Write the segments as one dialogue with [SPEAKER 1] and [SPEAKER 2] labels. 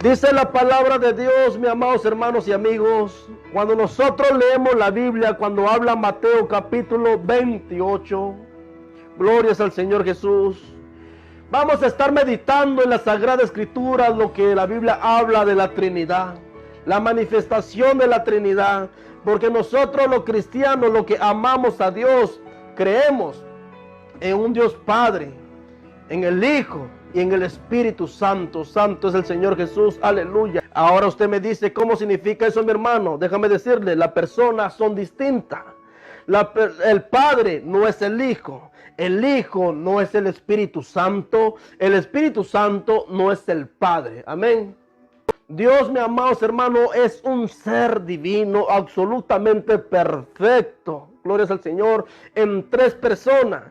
[SPEAKER 1] Dice la palabra de Dios, mis amados hermanos y amigos, cuando nosotros leemos la Biblia, cuando habla Mateo capítulo 28, glorias al Señor Jesús, vamos a estar meditando en la Sagrada Escritura lo que la Biblia habla de la Trinidad, la manifestación de la Trinidad, porque nosotros los cristianos, los que amamos a Dios, creemos en un Dios Padre, en el Hijo y en el Espíritu Santo. Santo es el Señor Jesús, aleluya. Ahora usted me dice, ¿cómo significa eso, mi hermano? Déjame decirle, las personas son distintas. El Padre no es el Hijo no es el Espíritu Santo Santo no es el Padre, amén. Dios, mis amados hermanos, es un ser divino, absolutamente perfecto, glorias al Señor, en tres personas.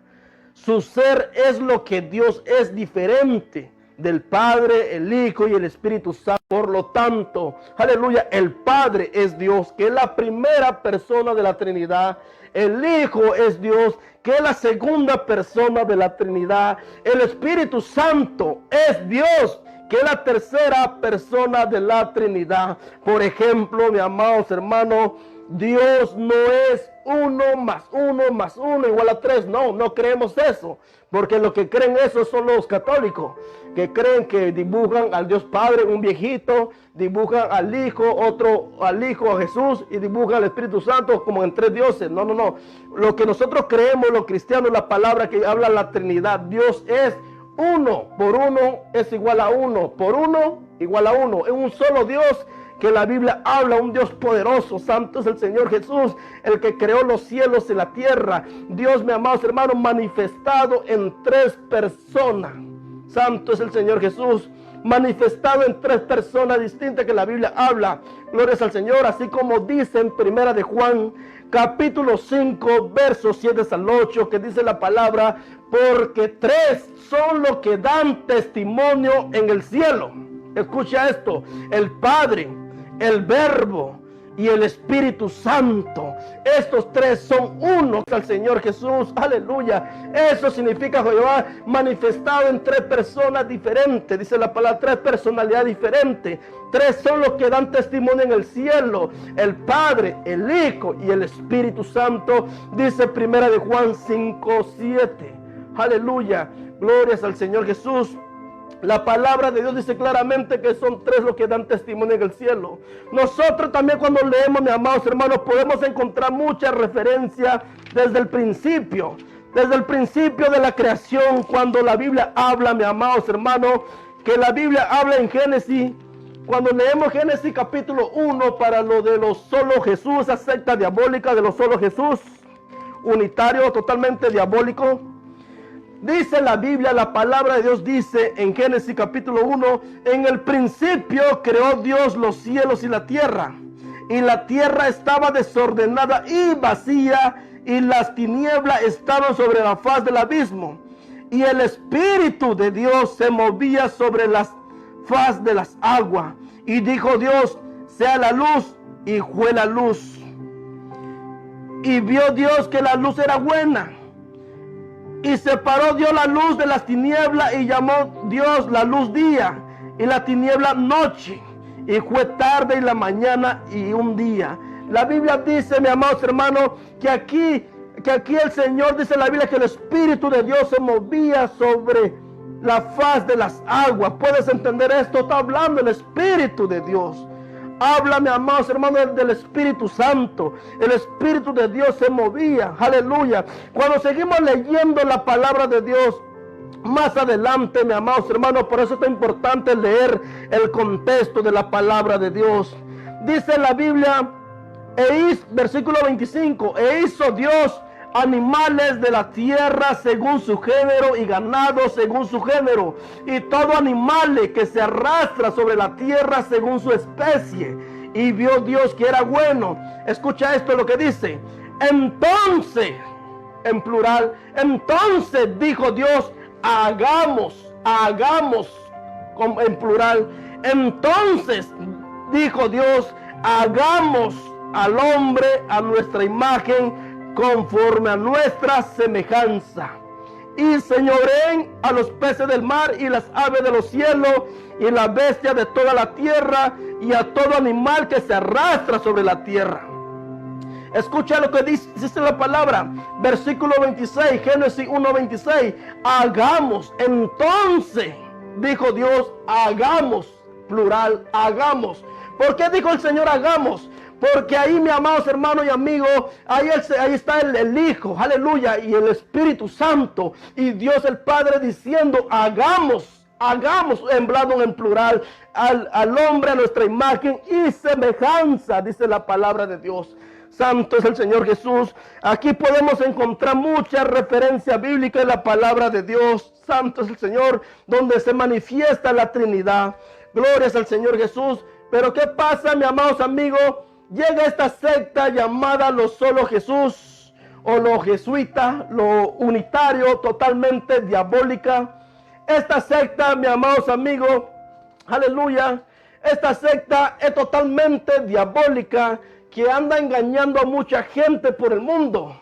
[SPEAKER 1] Su ser es lo que Dios es, diferente del Padre, el Hijo y el Espíritu Santo. Por lo tanto, aleluya, el Padre es Dios, que es la primera persona de la Trinidad. El Hijo es Dios, que es la segunda persona de la Trinidad. El Espíritu Santo es Dios, que es la tercera persona de la Trinidad. Por ejemplo, mis amados hermanos, Dios no es 1 más 1 más 1 igual a 3. No creemos eso. Porque los que creen eso son los católicos, que creen que dibujan al Dios Padre, un viejito, dibujan al Hijo, otro al Hijo, a Jesús, y dibujan al Espíritu Santo como en tres dioses. No. Lo que nosotros creemos, los cristianos, la palabra que habla la Trinidad, Dios es 1 por 1 es igual a 1 por 1 igual a 1. Es un solo Dios que la Biblia habla, un Dios poderoso. Santo es el Señor Jesús, el que creó los cielos y la tierra. Dios, mis amados hermanos, manifestado en tres personas. Santo es el Señor Jesús, manifestado en tres personas distintas que la Biblia habla. Glorias al Señor, así como dice en Primera de Juan, capítulo 5, versos 7 al 8, que dice la palabra, porque tres son los que dan testimonio en el cielo. Escucha esto, el Padre, el Verbo y el Espíritu Santo. Estos tres son uno al Señor Jesús, aleluya. Eso significa Jehová manifestado en tres personas diferentes. Dice la palabra, tres personalidades diferentes. Tres son los que dan testimonio en el cielo, el Padre, el Hijo y el Espíritu Santo. Dice Primera de Juan 5:7, aleluya, glorias al Señor Jesús. La palabra de Dios dice claramente que son tres los que dan testimonio en el cielo. Nosotros también, cuando leemos, mis amados hermanos, podemos encontrar muchas referencias desde el principio de la creación. Cuando la Biblia habla, mis amados hermanos, que la Biblia habla en Génesis, cuando leemos Génesis capítulo 1, para lo de los solo Jesús, esa secta diabólica de los solo Jesús, unitario, totalmente diabólico. Dice la Biblia, la palabra de Dios dice en Génesis capítulo 1, en el principio creó Dios los cielos y la tierra estaba desordenada y vacía, y las tinieblas estaban sobre la faz del abismo, y el Espíritu de Dios se movía sobre la faz de las aguas. Y dijo Dios, sea la luz, y fue la luz. Y vio Dios que la luz era buena. Y separó Dios la luz de las tinieblas, y llamó Dios la luz día, y la tiniebla noche. Y fue tarde y la mañana y un día. La Biblia dice, mis amados hermanos, que aquí el Señor, dice la Biblia, que el Espíritu de Dios se movía sobre la faz de las aguas. ¿Puedes entender esto? Está hablando el Espíritu de Dios. Habla, mis amados hermanos, del Espíritu Santo. El Espíritu de Dios se movía, aleluya. Cuando seguimos leyendo la palabra de Dios más adelante, mis amados hermanos, por eso es tan importante leer el contexto de la palabra de Dios. Dice la Biblia, versículo 25, e hizo Dios animales de la tierra según su género, y ganado según su género, y todo animal que se arrastra sobre la tierra según su especie. Y vio Dios que era bueno. Escucha esto lo que dice. Entonces, en plural, entonces dijo Dios, hagamos, en plural. Entonces dijo Dios, hagamos al hombre a nuestra imagen, conforme a nuestra semejanza, y señoreen a los peces del mar y las aves de los cielos y las bestias de toda la tierra y a todo animal que se arrastra sobre la tierra. Escucha lo que dice la palabra, versículo 26, Génesis 1:26. Hagamos, entonces, dijo Dios, hagamos, plural, hagamos. ¿Por qué dijo el Señor hagamos? Porque ahí, mis amados hermanos y amigos, ahí está el Hijo, aleluya, y el Espíritu Santo, y Dios el Padre diciendo, hagamos, hablando en plural, al hombre a nuestra imagen y semejanza, dice la palabra de Dios. Santo es el Señor Jesús. Aquí podemos encontrar mucha referencia bíblica en la palabra de Dios. Santo es el Señor, donde se manifiesta la Trinidad. Glorias al Señor Jesús. Pero ¿qué pasa, mis amados amigos? Llega esta secta llamada los solo Jesús, o los jesuitas, lo unitario, totalmente diabólica. Esta secta, mis amados amigos, aleluya, esta secta es totalmente diabólica, que anda engañando a mucha gente por el mundo.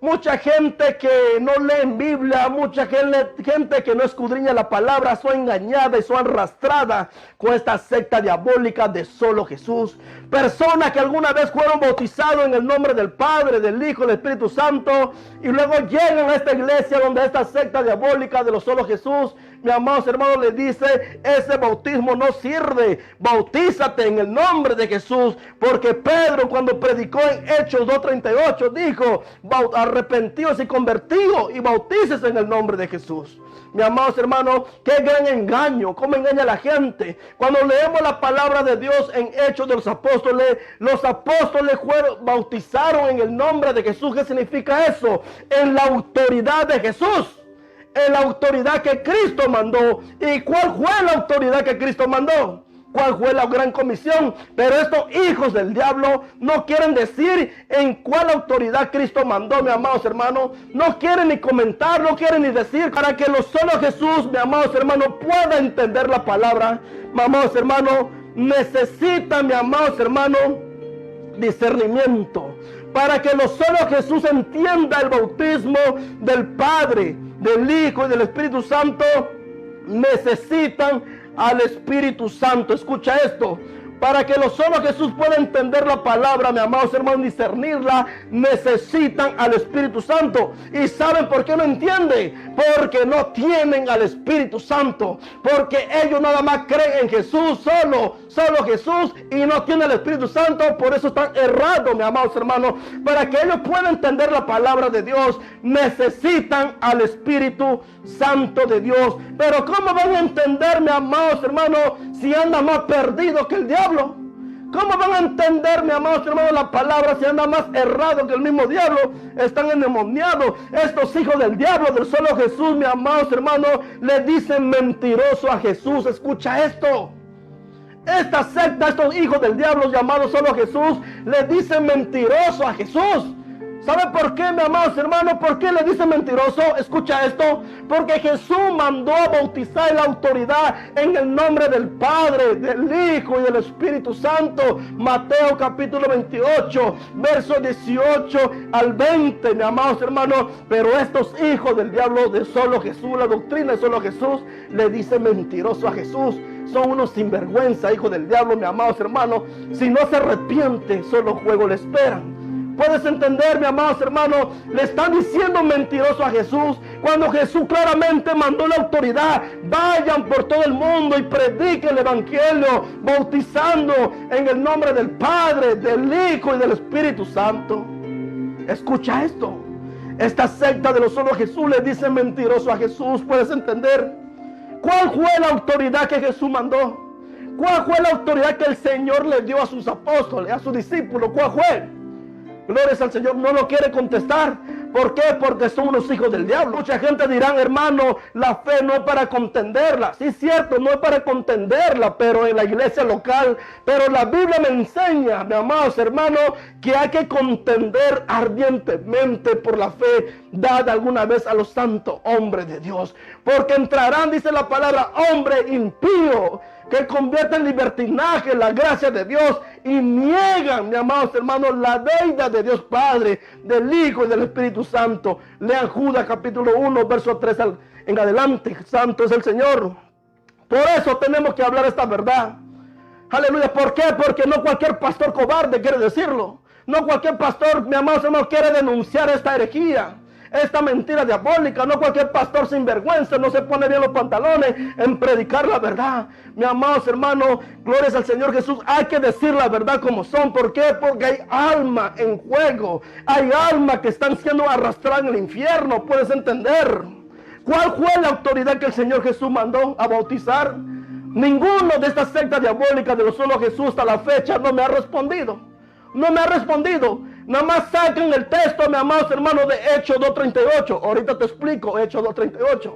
[SPEAKER 1] Mucha gente que no lee en Biblia, mucha gente que no escudriña la palabra, son engañadas y son arrastradas con esta secta diabólica de solo Jesús. Personas que alguna vez fueron bautizados en el nombre del Padre, del Hijo, del Espíritu Santo, y luego llegan a esta iglesia donde esta secta diabólica de los solo Jesús, mi amados hermanos, les dice, ese bautismo no sirve, bautízate en el nombre de Jesús, porque Pedro, cuando predicó en Hechos 2:38, dijo, arrepentidos y convertidos y bautícese en el nombre de Jesús. Mi amados hermanos, qué gran engaño, cómo engaña a la gente. Cuando leemos la palabra de Dios en Hechos de los apóstoles bautizaron en el nombre de Jesús. ¿Qué significa eso? En la autoridad de Jesús, en la autoridad que Cristo mandó. ¿Y cuál fue la autoridad que Cristo mandó? ¿Cuál fue la gran comisión? Pero estos hijos del diablo no quieren decir en cuál autoridad Cristo mandó, mis amados hermanos. No quieren ni comentar, no quieren ni decir, para que los solo Jesús, mis amados hermanos, pueda entender la palabra. Mis amados hermanos, necesitan, mis amados hermanos, discernimiento. Para que los solo Jesús entienda el bautismo del Padre, del Hijo y del Espíritu Santo, necesitan al Espíritu Santo. Escucha esto. Para que los solo Jesús pueda entender la palabra, mis amados hermanos, discernirla, necesitan al Espíritu Santo. ¿Y saben por qué no entienden? Porque no tienen al Espíritu Santo. Porque ellos nada más creen en Jesús, solo Jesús, y no tienen el Espíritu Santo. Por eso están errados, mis amados hermanos. Para que ellos puedan entender la palabra de Dios, necesitan al Espíritu Santo de Dios. Pero ¿cómo van a entender, mis amados hermanos, si andan más perdidos que el diablo? ¿Cómo van a entender, mis amados hermanos, la palabra si andan más errados que el mismo diablo? Están endemoniados. Estos hijos del diablo, del solo Jesús, mis amados hermanos, le dicen mentiroso a Jesús. Escucha esto. Esta secta, estos hijos del diablo llamados solo Jesús, le dicen mentiroso a Jesús. ¿Sabe por qué, mis amados hermanos? ¿Por qué le dicen mentiroso? Escucha esto. Porque Jesús mandó a bautizar en la autoridad en el nombre del Padre, del Hijo y del Espíritu Santo. Mateo capítulo 28, versos 18 al 20, mis amados hermanos. Pero estos hijos del diablo de solo Jesús, la doctrina de solo Jesús, le dicen mentiroso a Jesús. Son unos sinvergüenza, hijos del diablo, mis amados hermanos. Si no se arrepiente, solo juego le esperan. Puedes entender, mis amados hermanos, le están diciendo mentiroso a Jesús, cuando Jesús claramente mandó la autoridad: vayan por todo el mundo y prediquen el evangelio, bautizando en el nombre del Padre, del Hijo y del Espíritu Santo. Escucha esto. Esta secta de los solo Jesús le dice mentiroso a Jesús. ¿Puedes entender? ¿Cuál fue la autoridad que Jesús mandó? ¿Cuál fue la autoridad que el Señor le dio a sus apóstoles, a sus discípulos? ¿Cuál fue? Gloria al Señor. No lo quiere contestar. ¿Por qué? Porque son unos hijos del diablo. Mucha gente dirá: hermano, la fe no es para contenderla. Sí, es cierto, no es para contenderla, pero en la iglesia local. Pero la Biblia me enseña, mis amados hermanos, que hay que contender ardientemente por la fe dada alguna vez a los santos hombres de Dios. Porque entrarán, dice la palabra, hombre impío, que convierte en libertinaje la gracia de Dios y niegan, mis amados hermanos, la deidad de Dios Padre, del Hijo y del Espíritu Santo. Lean Judas capítulo 1, verso 3 en adelante. Santo es el Señor. Por eso tenemos que hablar esta verdad. Aleluya. ¿Por qué? Porque no cualquier pastor cobarde quiere decirlo. No cualquier pastor, mi amado hermano, quiere denunciar esta herejía, esta mentira diabólica. No cualquier pastor sinvergüenza no se pone bien los pantalones en predicar la verdad. Mi amados hermanos, glorias al Señor Jesús. Hay que decir la verdad como son. ¿Por qué? Porque hay alma en juego. Hay almas que están siendo arrastradas en el infierno. ¿Puedes entender? ¿Cuál fue la autoridad que el Señor Jesús mandó a bautizar? Ninguno de estas sectas diabólicas de los solo Jesús hasta la fecha no me ha respondido. No me ha respondido. Nada más sacan el texto, mis amados hermanos, de Hechos 2.38. Ahorita te explico Hechos 2.38.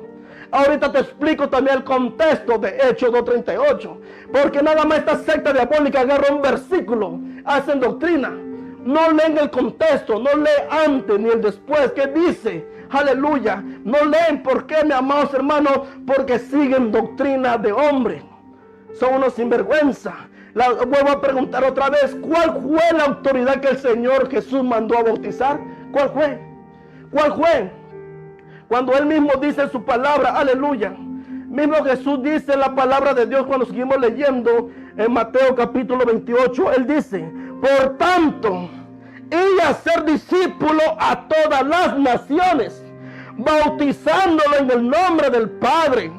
[SPEAKER 1] Ahorita te explico también el contexto de Hechos 2.38. Porque nada más esta secta diabólica agarra un versículo, hacen doctrina. No leen el contexto, no leen antes ni el después. ¿Qué dice? Aleluya. No leen. ¿Por qué, mis amados hermanos? Porque siguen doctrina de hombre. Son unos sinvergüenza. Vuelvo a preguntar otra vez, ¿cuál fue la autoridad que el Señor Jesús mandó a bautizar? ¿Cuál fue? ¿Cuál fue? Cuando Él mismo dice en su palabra, aleluya. Mismo Jesús dice en la palabra de Dios cuando seguimos leyendo en Mateo capítulo 28. Él dice, por tanto, y hacer discípulo a todas las naciones, bautizándolo en el nombre del Padre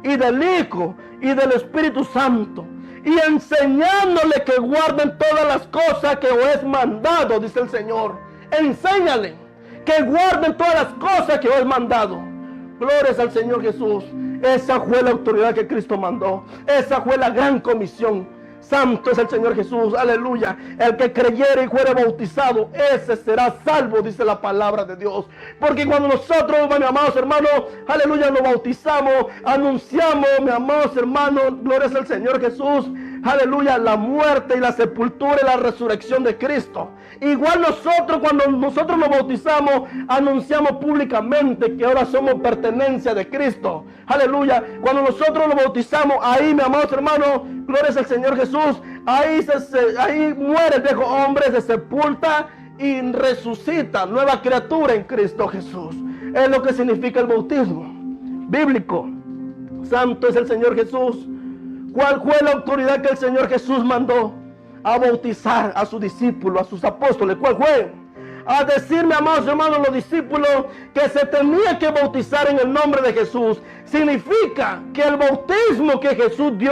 [SPEAKER 1] y del Hijo y del Espíritu Santo, y enseñándole que guarden todas las cosas que os he mandado, dice el Señor. Enséñale que guarden todas las cosas que os he mandado. Glorias al Señor Jesús. Esa fue la autoridad que Cristo mandó. Esa fue la gran comisión. Santo es el Señor Jesús, aleluya. El que creyere y fuere bautizado, ese será salvo, dice la palabra de Dios. Porque cuando nosotros, mis amados hermanos, aleluya, nos bautizamos, anunciamos, mis amados hermanos, glorias al Señor Jesús, aleluya, la muerte y la sepultura y la resurrección de Cristo. Igual nosotros, cuando nosotros nos bautizamos, anunciamos públicamente que ahora somos pertenencia de Cristo. Aleluya. Cuando nosotros nos bautizamos, ahí, mis amados hermanos, glorias al Señor Jesús, ahí muere el viejo hombre, se sepulta y resucita, nueva criatura en Cristo Jesús. Es lo que significa el bautismo bíblico. Santo es el Señor Jesús. ¿Cuál fue la autoridad que el Señor Jesús mandó a bautizar a sus discípulos, a sus apóstoles? ¿Cuál fue? A decirme, amados hermanos, los discípulos, que se tenía que bautizar en el nombre de Jesús. Significa que el bautismo que Jesús dio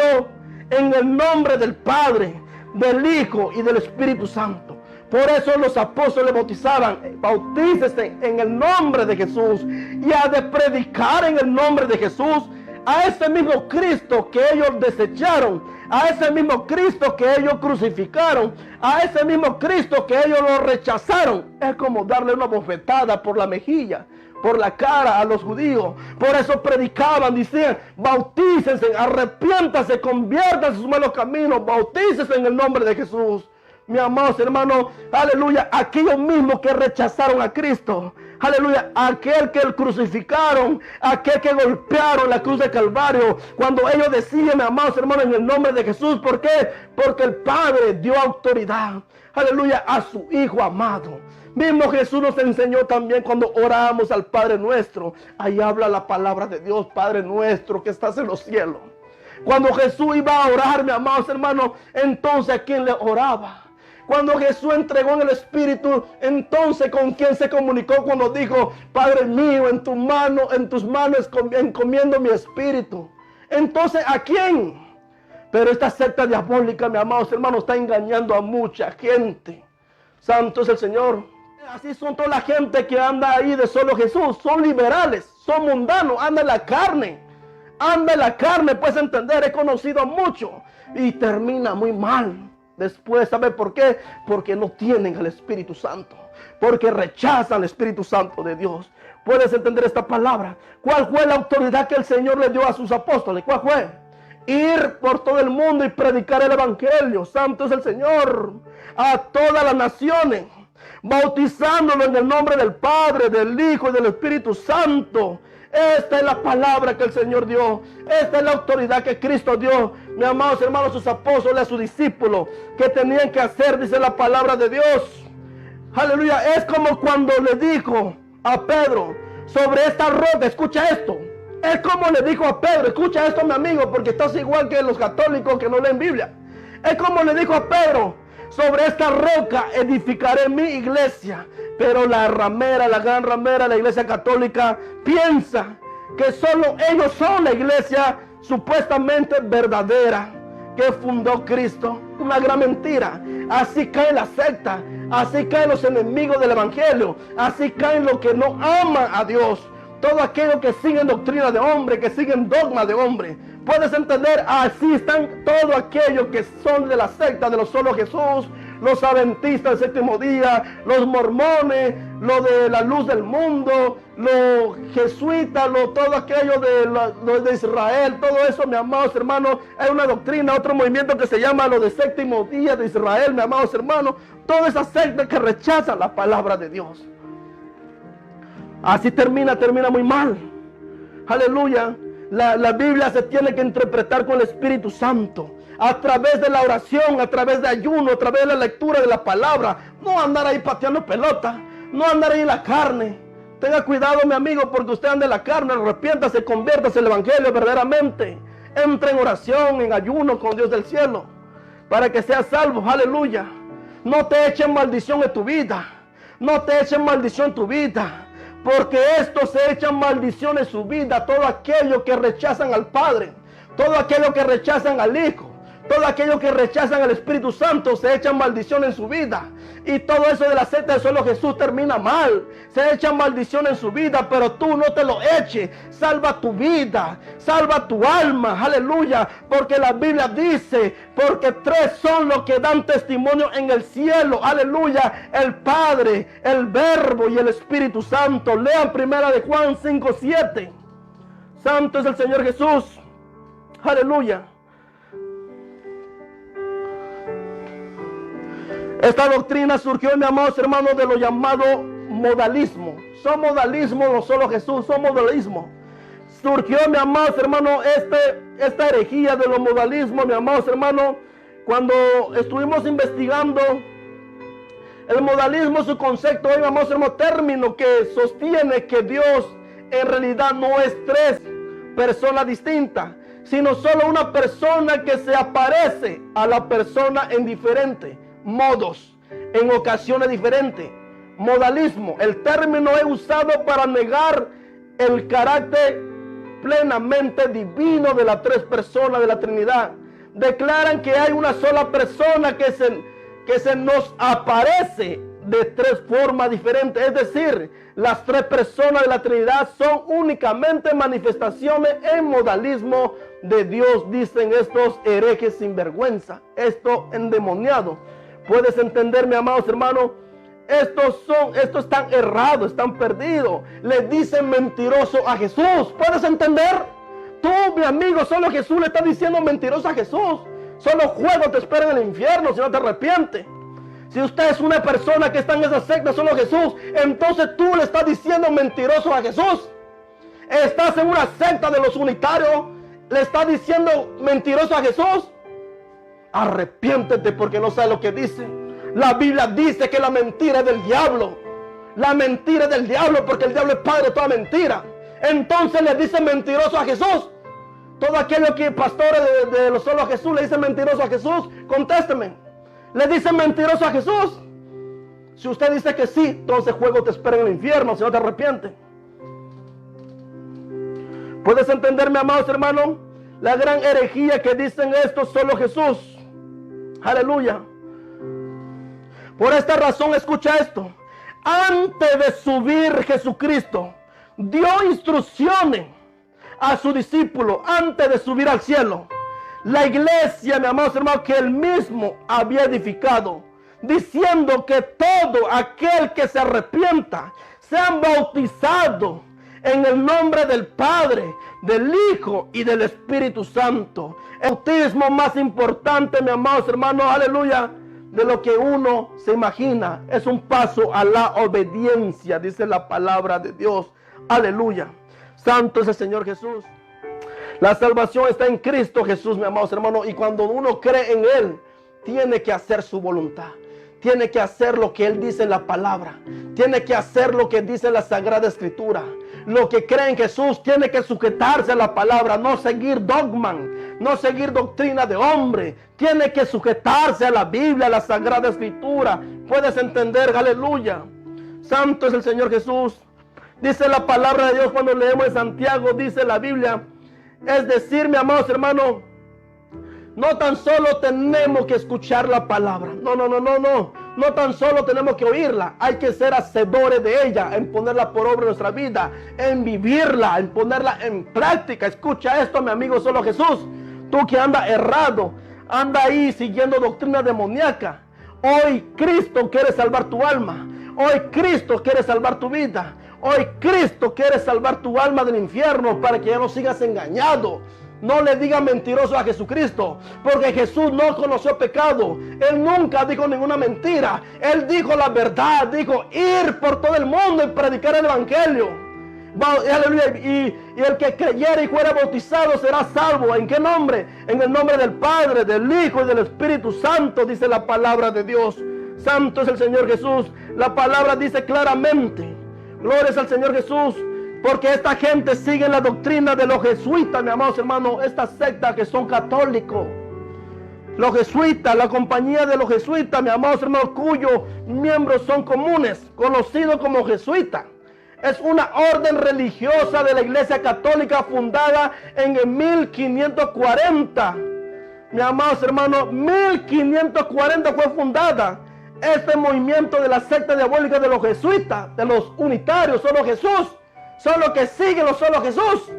[SPEAKER 1] en el nombre del Padre, del Hijo y del Espíritu Santo. Por eso los apóstoles bautizaban, bautícese en el nombre de Jesús, y ha de predicar en el nombre de Jesús a ese mismo Cristo que ellos desecharon, a ese mismo Cristo que ellos crucificaron, a ese mismo Cristo que ellos lo rechazaron. Es como darle una bofetada por la mejilla, por la cara a los judíos. Por eso predicaban, decían, bautícense, arrepiéntanse, conviértanse sus malos caminos, bautícense en el nombre de Jesús. Mi amados hermanos, aleluya, aquellos mismos que rechazaron a Cristo, aleluya, aquel que crucificaron, aquel que golpearon en la cruz de Calvario, cuando ellos decían, mis amados hermanos, en el nombre de Jesús, ¿por qué? Porque el Padre dio autoridad, aleluya, a su Hijo amado. Mismo Jesús nos enseñó también cuando oramos al Padre nuestro. Ahí habla la palabra de Dios, Padre nuestro que estás en los cielos. Cuando Jesús iba a orar, mis amados hermanos, entonces ¿a quién le oraba? Cuando Jesús entregó en el Espíritu, entonces ¿con quién se comunicó cuando dijo, Padre mío, en tus manos encomiendo mi espíritu? Entonces, ¿a quién? Pero esta secta diabólica, mis amados hermanos, está engañando a mucha gente. Santo es el Señor. Así son toda la gente que anda ahí de solo Jesús. Son liberales, son mundanos, anda en la carne. Anda en la carne, puedes entender, he conocido mucho. Y termina muy mal. Después, ¿sabe por qué? Porque no tienen al Espíritu Santo. Porque rechazan el Espíritu Santo de Dios. ¿Puedes entender esta palabra? ¿Cuál fue la autoridad que el Señor le dio a sus apóstoles? ¿Cuál fue? Ir por todo el mundo y predicar el Evangelio. Santo es el Señor. A todas las naciones. Bautizándolo en el nombre del Padre, del Hijo y del Espíritu Santo. Esta es la palabra que el Señor dio. Esta es la autoridad que Cristo dio. Mis amados hermanos, sus apóstoles, a sus discípulos, que tenían que hacer, dice la palabra de Dios. Aleluya. Es como cuando le dijo a Pedro, sobre esta roca, escucha esto. Es como le dijo a Pedro, escucha esto, mi amigo, porque estás igual que los católicos que no leen Biblia. Es como le dijo a Pedro, sobre esta roca edificaré mi iglesia. Pero la ramera, la gran ramera, la iglesia católica, piensa que solo ellos son la iglesia supuestamente verdadera que fundó Cristo. Una gran mentira. Así cae la secta, así caen los enemigos del evangelio, así caen los que no aman a Dios. Todo aquello que siguen doctrina de hombre, que siguen dogma de hombre. Puedes entender, así están todos aquellos que son de la secta de los solo Jesús, los adventistas del séptimo día, los mormones, los de la luz del mundo, los jesuitas, todo aquello de Israel, todo eso, mis amados hermanos, hay una doctrina, otro movimiento que se llama lo de séptimo día de Israel, mis amados hermanos, toda esa secta que rechaza la palabra de Dios. Así termina muy mal. Aleluya. La Biblia se tiene que interpretar con el Espíritu Santo, a través de la oración, a través de ayuno, a través de la lectura de la palabra. No andar ahí pateando pelota, no andar ahí en la carne. Tenga cuidado, mi amigo, porque usted anda en la carne. Arrepiéntase, conviértase al evangelio verdaderamente. Entre en oración, en ayuno con Dios del cielo, para que seas salvo. Aleluya. No te echen maldición en tu vida. No te echen maldición en tu vida. Porque estos se echan maldición en su vida. Todo aquello que rechazan al Padre, todo aquello que rechazan al Hijo, todo aquello que rechazan al Espíritu Santo, se echan maldición en su vida. Y todo eso de la secta de solo Jesús termina mal. Se echan maldición en su vida, pero tú no te lo eches. Salva tu vida, salva tu alma, aleluya. Porque la Biblia dice, porque tres son los que dan testimonio en el cielo, aleluya. El Padre, el Verbo y el Espíritu Santo. Lean 1 de Juan 5:7. Santo es el Señor Jesús, aleluya. Esta doctrina surgió, mis amados hermanos, de lo llamado modalismo. Son modalismo, no solo Jesús, son modalismo. Surgió, mis amados hermanos, esta herejía de los modalismos, mis amados hermanos, cuando estuvimos investigando el modalismo, su concepto, mis amados hermanos, término que sostiene que Dios en realidad no es tres personas distintas, sino solo una persona que se aparece a la persona en diferentes modos, en ocasiones diferentes. Modalismo, el término es usado para negar el carácter plenamente divino de las tres personas de la Trinidad. Declaran que hay una sola persona que se nos aparece de tres formas diferentes. Es decir, las tres personas de la Trinidad son únicamente manifestaciones en modalismo de Dios, dicen estos herejes sinvergüenza, estos endemoniados. Puedes entender, mis amados hermanos, estos están errados, están perdidos. Le dicen mentiroso a Jesús. ¿Puedes entender? Tú, mi amigo, solo Jesús le está diciendo mentiroso a Jesús. Solo juego te espera en el infierno si no te arrepientes. Si usted es una persona que está en esa secta, solo Jesús, entonces tú le estás diciendo mentiroso a Jesús. Estás en una secta de los unitarios, le estás diciendo mentiroso a Jesús. Arrepiéntete porque no sabes lo que dice. La Biblia dice que la mentira es del diablo. La mentira es del diablo porque el diablo es padre de toda mentira. Entonces le dicen mentiroso a Jesús. Todo aquello que pastores de los solo a Jesús le dicen mentiroso a Jesús, contésteme. ¿Le dicen mentiroso a Jesús? Si usted dice que sí, entonces juego te espera en el infierno si no te arrepientes. ¿Puedes entenderme, amados hermanos? La gran herejía que dicen esto solo Jesús. Aleluya. Por esta razón, escucha esto. Antes de subir Jesucristo, dio instrucciones a su discípulo antes de subir al cielo. La iglesia, mi amados hermanos, que él mismo había edificado, diciendo que todo aquel que se arrepienta sean bautizados en el nombre del Padre, del Hijo y del Espíritu Santo. El bautismo más importante, mis amados hermanos, aleluya, de lo que uno se imagina. Es un paso a la obediencia, dice la palabra de Dios. Aleluya. Santo es el Señor Jesús. La salvación está en Cristo Jesús, mi amados hermanos. Y cuando uno cree en Él, tiene que hacer su voluntad. Tiene que hacer lo que Él dice en la palabra. Tiene que hacer lo que dice la Sagrada Escritura. Lo que cree en Jesús tiene que sujetarse a la palabra. No seguir dogman, no seguir doctrina de hombre. Tiene que sujetarse a la Biblia, a la Sagrada Escritura. Puedes entender, aleluya. Santo es el Señor Jesús. Dice la palabra de Dios cuando leemos en Santiago, dice la Biblia. Es decir, mis amados hermanos, no tan solo tenemos que escuchar la palabra. No tan solo tenemos que oírla. Hay que ser hacedores de ella, en ponerla por obra en nuestra vida, en vivirla, en ponerla en práctica. Escucha esto, mi amigo, solo Jesús. Tú que anda errado, anda ahí siguiendo doctrina demoníaca. Hoy Cristo quiere salvar tu alma. Hoy Cristo quiere salvar tu vida. Hoy Cristo quiere salvar tu alma del infierno para que ya no sigas engañado. No le digas mentiroso a Jesucristo, porque Jesús no conoció pecado. Él nunca dijo ninguna mentira. Él dijo la verdad, dijo ir por todo el mundo y predicar el evangelio. Y el que creyera y fuera bautizado será salvo. ¿En qué nombre? En el nombre del Padre, del Hijo y del Espíritu Santo, dice la palabra de Dios. Santo es el Señor Jesús. La palabra dice claramente, gloria al Señor Jesús, porque esta gente sigue la doctrina de los jesuitas, mis amados hermanos, esta secta que son católicos. Los jesuitas, la compañía de los jesuitas, mis amados hermanos, cuyos miembros son comunes, conocidos como jesuitas. Es una orden religiosa de la Iglesia Católica fundada en el 1540. Mis amados hermanos, 1540 fue fundada. Este movimiento de la secta diabólica de los jesuitas, de los unitarios, solo Jesús, son los que siguen los solo Jesús.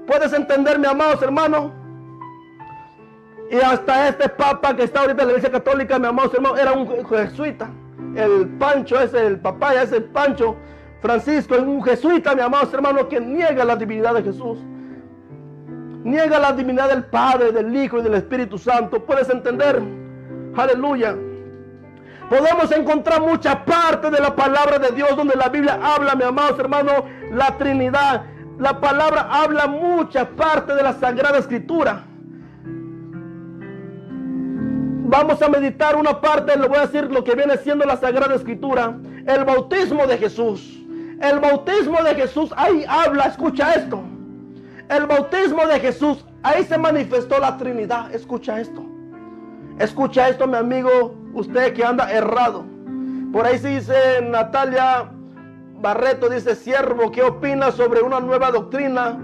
[SPEAKER 1] ¿Puedes entender, mis amados hermanos? Y hasta este papa que está ahorita en la Iglesia Católica, mis amados hermanos, era un jesuita. El Pancho ese, el papá ese, el Pancho Francisco, es un jesuita, mis amados hermanos, que niega la divinidad de Jesús. Niega la divinidad del Padre, del Hijo y del Espíritu Santo. ¿Puedes entender? Aleluya. Podemos encontrar mucha parte de la palabra de Dios donde la Biblia habla, mis amados hermanos, la Trinidad. La palabra habla mucha parte de la Sagrada Escritura. Vamos a meditar una parte, le voy a decir lo que viene siendo la Sagrada Escritura. El bautismo de Jesús. El bautismo de Jesús, ahí habla, escucha esto. El bautismo de Jesús, ahí se manifestó la Trinidad. Escucha esto. Escucha esto, mi amigo, usted que anda errado. Por ahí se dice Natalia Barreto, dice, siervo, ¿qué opina sobre una nueva doctrina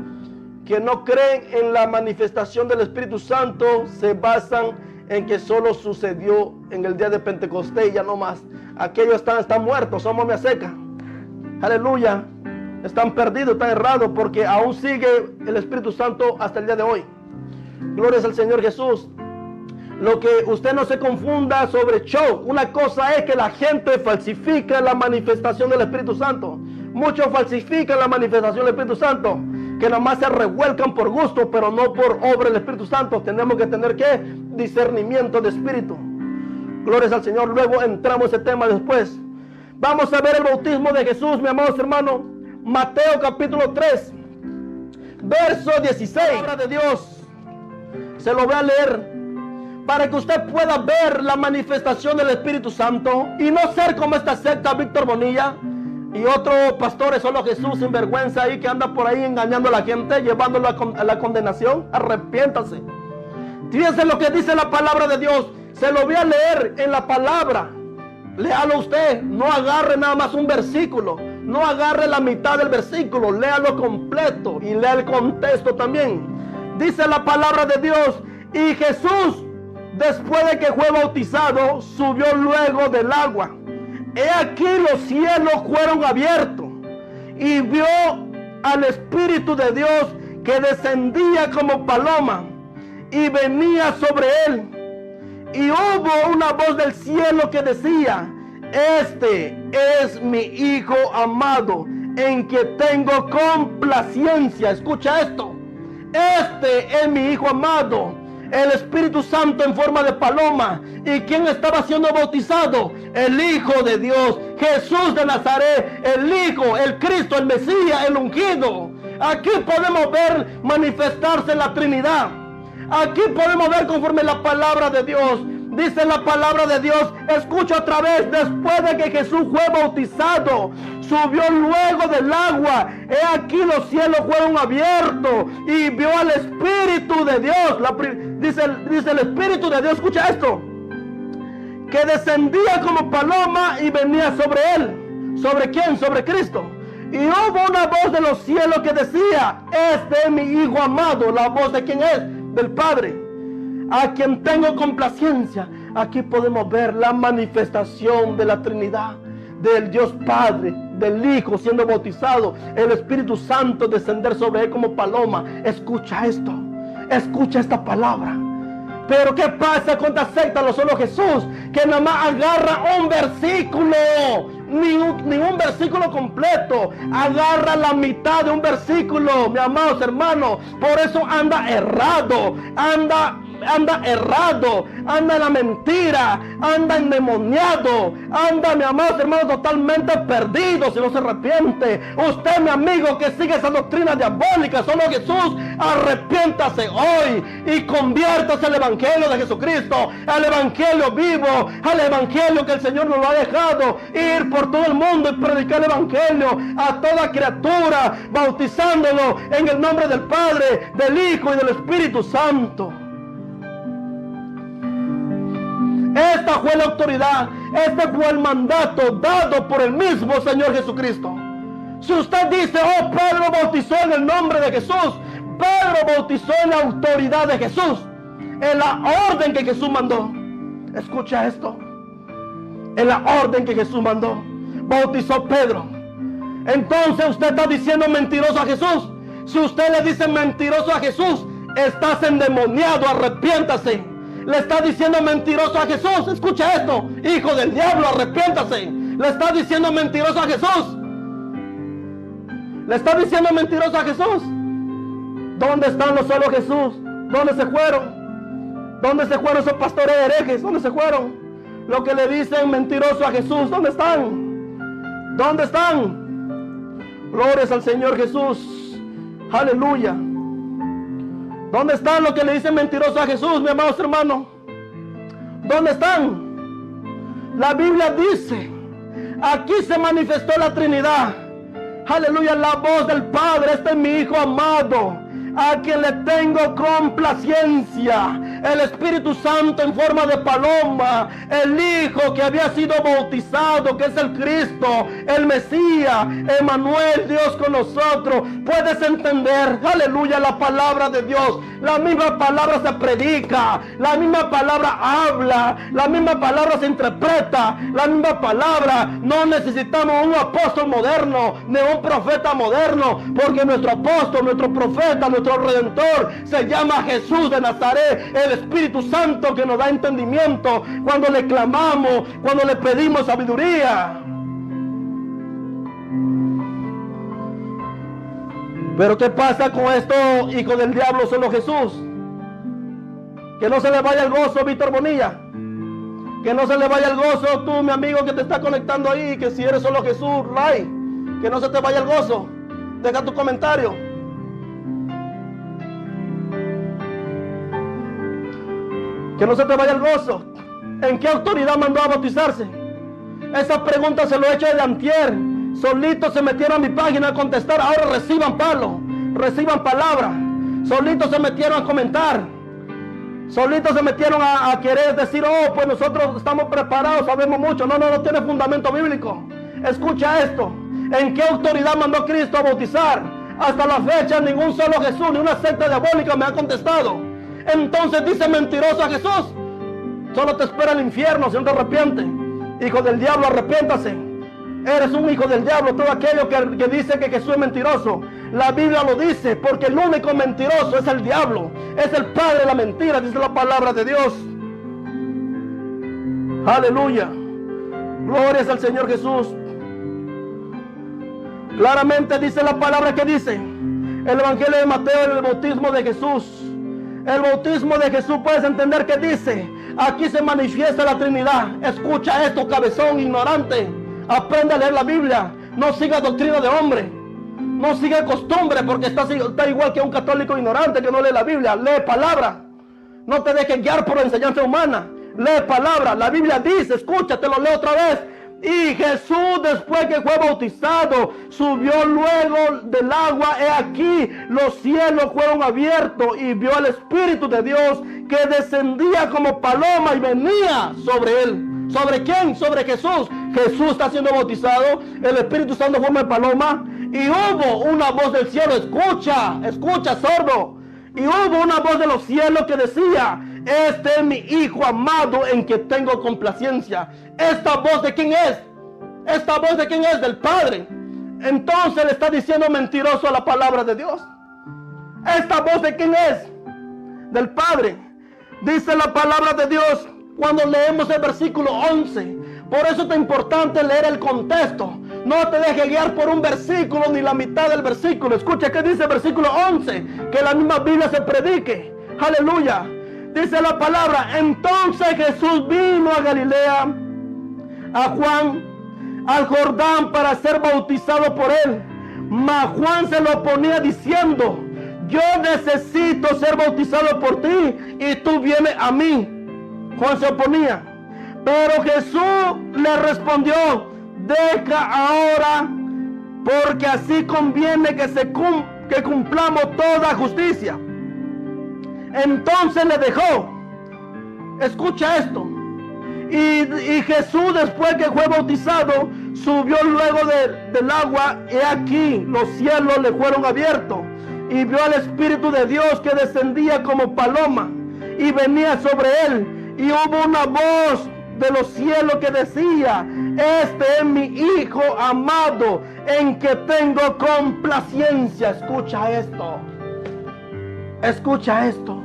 [SPEAKER 1] que no creen en la manifestación del Espíritu Santo? Se basan en que solo sucedió en el día de Pentecostés y ya no más. Aquellos están muertos, son momia seca. Aleluya. Están perdidos, están errados, porque aún sigue el Espíritu Santo hasta el día de hoy. Gloria al Señor Jesús. Lo que usted no se confunda sobre show. Una cosa es que la gente falsifica la manifestación del Espíritu Santo. Muchos falsifican la manifestación del Espíritu Santo, que nomás se revuelcan por gusto, pero no por obra del Espíritu Santo. Tenemos que tener ¿qué? Discernimiento de espíritu. Gloria al Señor. Luego entramos en ese tema después. Vamos a ver el bautismo de Jesús, mis amados hermanos. Mateo capítulo 3, verso 16. Palabra de Dios. Se lo voy a leer para que usted pueda ver la manifestación del Espíritu Santo y no ser como esta secta Víctor Bonilla y otros pastores solo Jesús sin vergüenza ahí que anda por ahí engañando a la gente, llevándolo a la condenación. Arrepiéntase. Fíjense lo que dice la palabra de Dios. Se lo voy a leer en la palabra. Léalo usted. No agarre nada más un versículo. No agarre la mitad del versículo. Léalo completo y lea el contexto también. Dice la palabra de Dios. Y Jesús, después de que fue bautizado, subió luego del agua. He aquí los cielos fueron abiertos y vio al Espíritu de Dios que descendía como paloma y venía sobre él. Y hubo una voz del cielo que decía: este es mi Hijo amado, en que tengo complacencia. Escucha esto. Este es mi Hijo amado. El Espíritu Santo en forma de paloma. ¿Y quién estaba siendo bautizado? El Hijo de Dios, Jesús de Nazaret, el Hijo, el Cristo, el Mesías, el ungido. Aquí podemos ver manifestarse la Trinidad. Aquí podemos ver conforme la palabra de Dios. Dice la palabra de Dios, escucha otra vez, después de que Jesús fue bautizado, subió luego del agua. He aquí los cielos fueron abiertos y vio al Espíritu de Dios. Dice el Espíritu de Dios, escucha esto, que descendía como paloma y venía sobre él. ¿Sobre quién? Sobre Cristo. Y hubo una voz de los cielos que decía, este es mi Hijo amado. ¿La voz de quién es? Del Padre, a quien tengo complacencia. Aquí podemos ver la manifestación de la Trinidad, del Dios Padre, del Hijo siendo bautizado, el Espíritu Santo descender sobre él como paloma. Escucha esto, escucha esta palabra. Pero ¿qué pasa con esta secta? Lo solo Jesús, que nada más agarra un versículo, ni un versículo completo, agarra la mitad de un versículo, mis amados hermanos. Por eso anda errado, anda errado, anda en la mentira, anda endemoniado, anda, mi amado hermano, totalmente perdido si no se arrepiente. Usted, mi amigo, que sigue esa doctrina diabólica, solo Jesús, arrepiéntase hoy y conviértase al Evangelio de Jesucristo, al Evangelio vivo, al Evangelio que el Señor nos lo ha dejado, ir por todo el mundo y predicar el Evangelio a toda criatura, bautizándolo en el nombre del Padre, del Hijo y del Espíritu Santo. Esta fue la autoridad, este fue el mandato dado por el mismo Señor Jesucristo. Si usted dice, oh, Pedro bautizó en el nombre de Jesús, Pedro bautizó en la autoridad de Jesús, en la orden que Jesús mandó. Escucha esto, en la orden que Jesús mandó, bautizó Pedro. Entonces usted está diciendo mentiroso a Jesús. Si usted le dice mentiroso a Jesús, estás endemoniado, arrepiéntase. Le está diciendo mentiroso a Jesús. Escucha esto, hijo del diablo, arrepiéntase. Le está diciendo mentiroso a Jesús. Le está diciendo mentiroso a Jesús. ¿Dónde están los solo Jesús? ¿Dónde se fueron? ¿Dónde se fueron esos pastores herejes? ¿Dónde se fueron? Los que le dicen mentiroso a Jesús, ¿dónde están? ¿Dónde están? Glorias al Señor Jesús. Aleluya. ¿Dónde están los que le dicen mentiroso a Jesús, mis amados hermanos? ¿Dónde están? La Biblia dice, aquí se manifestó la Trinidad. Aleluya, la voz del Padre, este es mi Hijo amado, a quien le tengo complacencia. El Espíritu Santo en forma de paloma, el Hijo que había sido bautizado, que es el Cristo, el Mesías, Emmanuel, Dios con nosotros. Puedes entender, aleluya, la palabra de Dios. La misma palabra se predica, la misma palabra habla, la misma palabra se interpreta, la misma palabra. No necesitamos un apóstol moderno, ni un profeta moderno, porque nuestro apóstol, nuestro profeta, nuestro redentor se llama Jesús de Nazaret, el Espíritu Santo que nos da entendimiento cuando le clamamos, cuando le pedimos sabiduría. Pero ¿qué pasa con esto, hijo del diablo, solo Jesús? Que no se le vaya el gozo, Víctor Bonilla. Que no se le vaya el gozo, tú, mi amigo que te está conectando ahí, que si eres solo Jesús, Ray, que no se te vaya el gozo. Deja tu comentario. Que no se te vaya el gozo. ¿En qué autoridad mandó a bautizarse? Esa pregunta se lo he hecho desde antier. Solitos se metieron a mi página a contestar. Ahora reciban palo, reciban palabra. Solitos se metieron a comentar. Solitos se metieron a querer decir, oh, pues nosotros estamos preparados, sabemos mucho. No tiene fundamento bíblico. Escucha esto. ¿En qué autoridad mandó Cristo a bautizar? Hasta la fecha ningún solo Jesús, ni una secta diabólica me ha contestado. Entonces dice mentiroso a Jesús. Solo te espera el infierno si no te arrepientes. Hijo del diablo, arrepiéntase. Eres un hijo del diablo, todo aquello que dice que Jesús es mentiroso. La Biblia lo dice, porque el único mentiroso es el diablo, es el padre de la mentira, dice la palabra de Dios. Aleluya. Glorias al Señor Jesús. Claramente dice la palabra que dice el Evangelio de Mateo, el bautismo de Jesús. El bautismo de Jesús, puedes entender que dice, aquí se manifiesta la Trinidad. Escucha esto, cabezón ignorante. Aprende a leer la Biblia. No siga doctrina de hombre. No sigue costumbre porque está igual que un católico ignorante que no lee la Biblia. Lee palabra. No te dejes guiar por la enseñanza humana. Lee palabra. La Biblia dice, escucha, te lo leo otra vez. Y Jesús, después que fue bautizado, subió luego del agua. He aquí, los cielos fueron abiertos y vio al Espíritu de Dios que descendía como paloma y venía sobre él. ¿Sobre quién? Sobre Jesús. Jesús está siendo bautizado. El Espíritu Santo forma de paloma. Y hubo una voz del cielo. Escucha, escucha, sordo. Y hubo una voz de los cielos que decía: este es mi Hijo amado en que tengo complacencia. ¿Esta voz de quién es? ¿Esta voz de quién es? Del Padre. Entonces le está diciendo mentiroso a la palabra de Dios. ¿Esta voz de quién es? Del Padre. Dice la palabra de Dios cuando leemos el versículo 11. Por eso es importante leer el contexto. No te dejes guiar por un versículo ni la mitad del versículo. Escucha que dice el versículo 11. Que la misma Biblia se predique. Aleluya. Dice la palabra: entonces Jesús vino a Galilea, a Juan, al Jordán, para ser bautizado por él. Mas Juan se lo oponía diciendo: yo necesito ser bautizado por ti y tú vienes a mí. Juan se oponía. Pero Jesús le respondió: deja ahora, porque así conviene que cumplamos toda justicia. Entonces le dejó. Escucha esto. Y Jesús, después que fue bautizado, subió luego del agua. Y aquí los cielos le fueron abiertos. Y vio al Espíritu de Dios que descendía como paloma y venía sobre él. Y hubo una voz de los cielos que decía: este es mi Hijo amado en que tengo complacencia. Escucha esto. Escucha esto.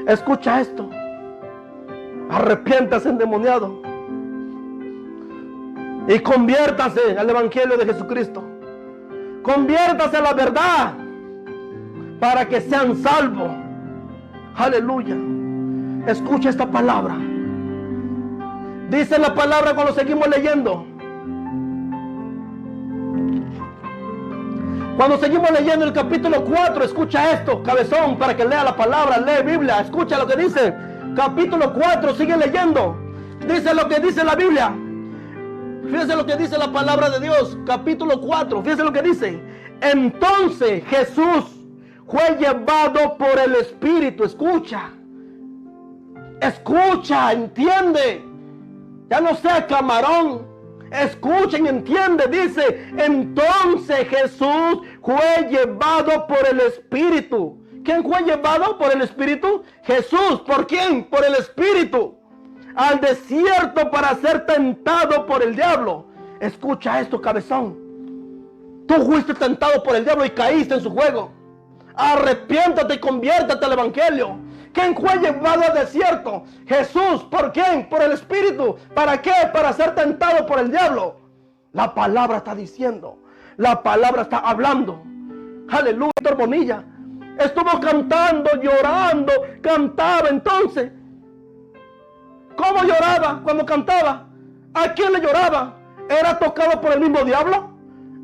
[SPEAKER 1] Escucha esto. Arrepiéntase, endemoniado, y conviértase al Evangelio de Jesucristo. Conviértase a la verdad para que sean salvos. Aleluya. Escucha esta palabra. Dice la palabra cuando seguimos leyendo. Cuando seguimos leyendo el capítulo 4, escucha esto, cabezón, para que lea la palabra, lee Biblia, escucha lo que dice. Capítulo 4, sigue leyendo. Dice lo que dice la Biblia. Fíjese lo que dice la palabra de Dios. Capítulo 4, fíjese lo que dice. Entonces Jesús fue llevado por el Espíritu. Escucha. Escucha, entiende. Ya no sea camarón. Escuchen, entiende, dice: entonces Jesús fue llevado por el Espíritu. ¿Quién fue llevado por el Espíritu? Jesús. ¿Por quién? Por el Espíritu. Al desierto para ser tentado por el diablo. Escucha esto, cabezón. Tú fuiste tentado por el diablo y caíste en su juego. Arrepiéntate y conviértate al Evangelio. ¿Quién fue llevado al desierto? Jesús. ¿Por quién? Por el Espíritu. ¿Para qué? Para ser tentado por el diablo. La palabra está diciendo. La palabra está hablando. Aleluya. Víctor Bonilla estuvo cantando, llorando. Cantaba entonces. ¿Cómo lloraba cuando cantaba? ¿A quién le lloraba? ¿Era tocado por el mismo diablo?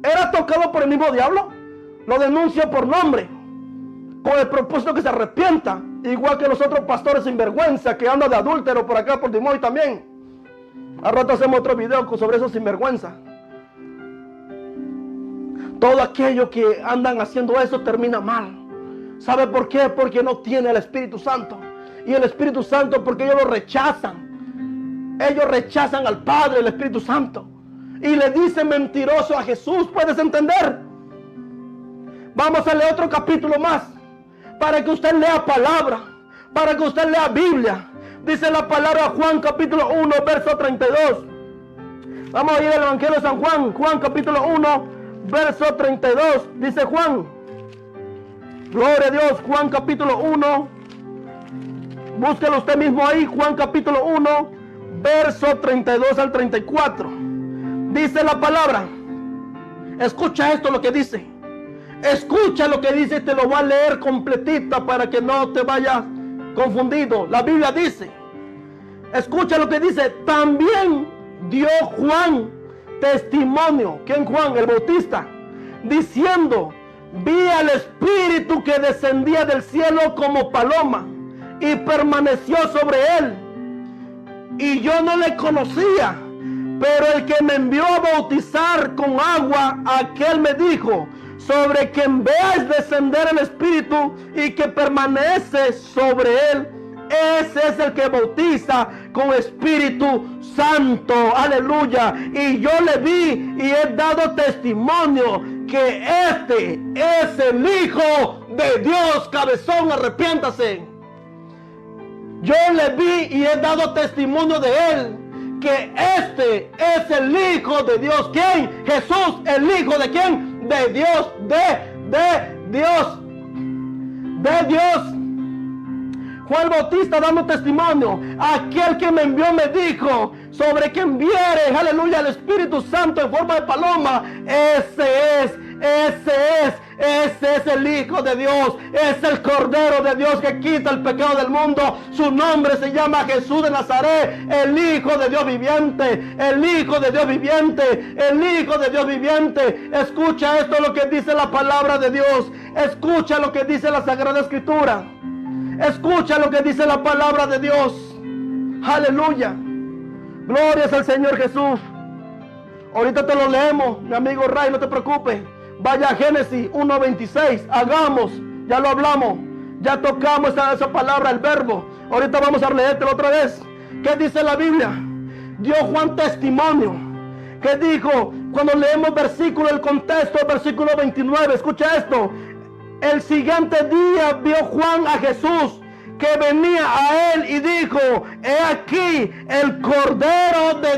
[SPEAKER 1] ¿Era tocado por el mismo diablo? Lo denuncio por nombre, con el propósito que se arrepienta. Igual que los otros pastores sinvergüenza que andan de adúltero por acá por Dimoy también. Al rato hacemos otro video sobre esos sinvergüenza. Todo aquello que andan haciendo eso termina mal. ¿Sabe por qué? Porque no tiene el Espíritu Santo. Y el Espíritu Santo, porque ellos lo rechazan. Ellos rechazan al Padre, el Espíritu Santo. Y le dicen mentiroso a Jesús. ¿Puedes entender? Vamos a leer otro capítulo más, para que usted lea palabra, para que usted lea Biblia. Dice la palabra Juan capítulo 1, verso 32. Vamos a ir al Evangelio de San Juan. Juan capítulo 1, verso 32. Dice Juan. Gloria a Dios. Juan capítulo 1. Búsquelo usted mismo ahí. Juan capítulo 1, verso 32 al 34. Dice la palabra. Escucha esto lo que dice. Escucha lo que dice, te lo voy a leer completita para que no te vayas confundido. La Biblia dice, escucha lo que dice: también dio Juan testimonio. ¿Quién? Juan el Bautista, diciendo: vi al Espíritu que descendía del cielo como paloma y permaneció sobre él. Y yo no le conocía, pero el que me envió a bautizar con agua, aquel me dijo: sobre quien veas descender el Espíritu y que permanece sobre él, ese es el que bautiza con Espíritu Santo. Aleluya. Y yo le vi y he dado testimonio que este es el Hijo de Dios. Cabezón, arrepiéntase. Yo le vi y he dado testimonio de él, que este es el Hijo de Dios. ¿Quién? Jesús, el Hijo de quién? De Dios, de Dios, de Dios. Juan Bautista dando testimonio: aquel que me envió me dijo: sobre quien viere, aleluya, el Espíritu Santo en forma de paloma, ese es el Hijo de Dios, es el Cordero de Dios que quita el pecado del mundo. Su nombre se llama Jesús de Nazaret, el Hijo de Dios viviente, el Hijo de Dios viviente, el Hijo de Dios viviente. Escucha esto, lo que dice la palabra de Dios. Escucha lo que dice la Sagrada Escritura. Escucha lo que dice la palabra de Dios. Aleluya. Glorias al Señor Jesús. Ahorita te lo leemos, mi amigo Ray, no te preocupes. Vaya a Génesis 1:26. Hagamos, ya lo hablamos, ya tocamos esa palabra, el verbo. Ahorita vamos a leértelo otra vez. ¿Qué dice la Biblia? Dio Juan testimonio. ¿Qué dijo? Cuando leemos versículo, el contexto, versículo 29, escucha esto. El siguiente día vio Juan a Jesús que venía a él y dijo: he aquí el Cordero de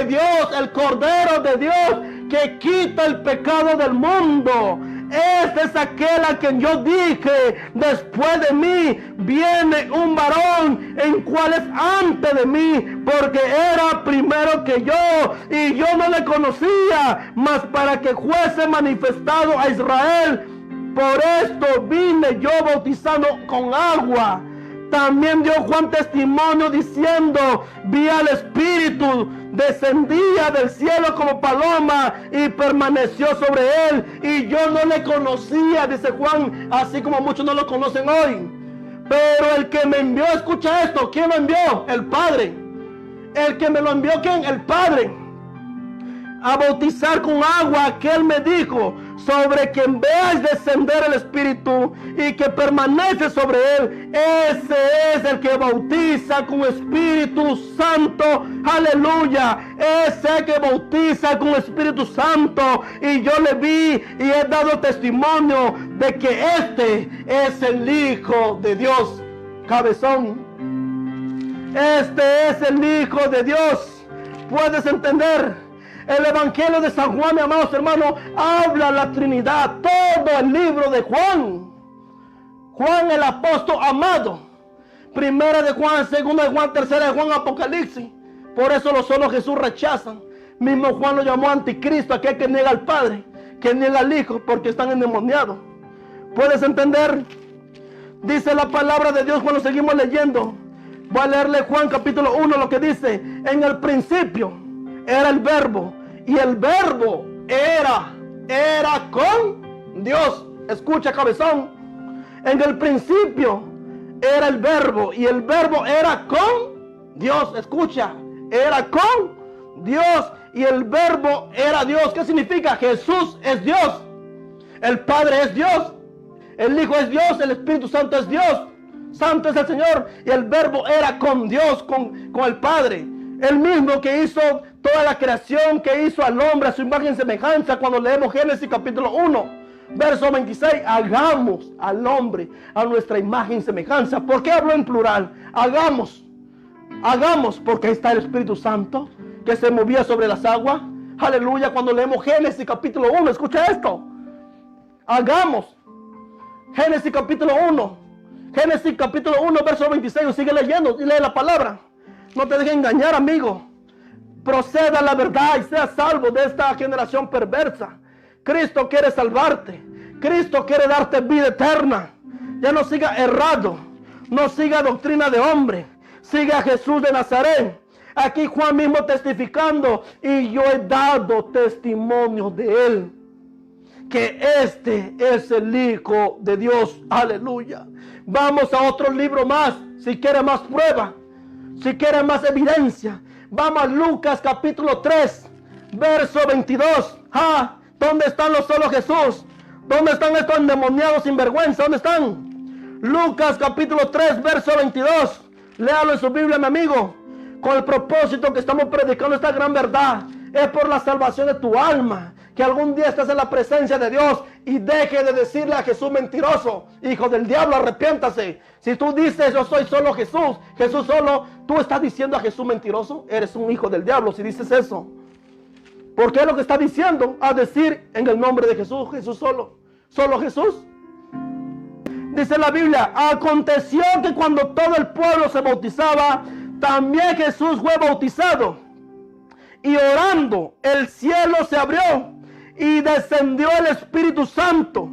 [SPEAKER 1] Dios, el Cordero de Dios que quita el pecado del mundo. Este es aquel a quien yo dije: después de mí viene un varón, en cual es antes de mí, porque era primero que yo, y yo no le conocía, mas para que fuese manifestado a Israel. Por esto vine yo bautizando con agua. También dio Juan testimonio diciendo: vi al Espíritu, descendía del cielo como paloma y permaneció sobre él. Y yo no le conocía, dice Juan, así como muchos no lo conocen hoy. Pero el que me envió, escucha esto, ¿quién lo envió? El Padre. El que me lo envió, ¿quién? El Padre. A bautizar con agua, aquel me dijo: sobre quien veas descender el Espíritu y que permanece sobre él, ese es el que bautiza con Espíritu Santo. Aleluya. Ese que bautiza con Espíritu Santo. Y yo le vi y he dado testimonio de que este es el Hijo de Dios. Cabezón, este es el Hijo de Dios. ¿Puedes entender? El Evangelio de San Juan, mis amados hermanos, habla la Trinidad. Todo el libro de Juan. Juan el apóstol amado. Primera de Juan, segunda de Juan, tercera de Juan, Apocalipsis. Por eso los solos Jesús rechazan. Mismo Juan lo llamó anticristo, aquel que niega al Padre, que niega al Hijo, porque están endemoniados. ¿Puedes entender? Dice la palabra de Dios cuando seguimos leyendo. Voy a leerle Juan capítulo 1, lo que dice: en el principio era el verbo, y el verbo era con Dios. Escucha, cabezón. En el principio era el verbo, y el verbo era con Dios. Escucha, era con Dios, y el verbo era Dios. ¿Qué significa? Jesús es Dios, el Padre es Dios, el Hijo es Dios, el Espíritu Santo es Dios. Santo es el Señor. Y el verbo era con Dios, con el Padre. El mismo que hizo toda la creación, que hizo al hombre a su imagen y semejanza. Cuando leemos Génesis capítulo 1, verso 26, hagamos al hombre a nuestra imagen y semejanza. ¿Por qué hablo en plural? Hagamos, porque ahí está el Espíritu Santo que se movía sobre las aguas. Aleluya. Cuando leemos Génesis capítulo 1, escucha esto. Hagamos. Génesis capítulo 1. Génesis capítulo 1, verso 26. Sigue leyendo y lee la palabra. No te dejes engañar, amigo. Proceda a la verdad y sea salvo de esta generación perversa. Cristo quiere salvarte. Cristo quiere darte vida eterna. Ya no siga errado. No siga doctrina de hombre. Siga a Jesús de Nazaret. Aquí Juan mismo testificando, y yo he dado testimonio de él, que este es el Hijo de Dios. Aleluya. Vamos a otro libro más, si quiere más prueba, si quiere más evidencia. Vamos a Lucas capítulo 3, verso 22. ¿Dónde están los solo Jesús? ¿Dónde están estos endemoniados sinvergüenza? ¿Dónde están? Lucas capítulo 3, verso 22. Léalo en su Biblia, mi amigo. Con el propósito que estamos predicando esta gran verdad, es por la salvación de tu alma. Que algún día estés en la presencia de Dios y deje de decirle a Jesús mentiroso, hijo del diablo, arrepiéntase. Si tú dices yo soy solo Jesús, Jesús solo, tú estás diciendo a Jesús mentiroso, eres un hijo del diablo si dices eso. Porque es lo que está diciendo, a decir en el nombre de Jesús, Jesús solo, solo Jesús. Dice la Biblia, aconteció que cuando todo el pueblo se bautizaba, también Jesús fue bautizado. Y orando, el cielo se abrió y descendió el Espíritu Santo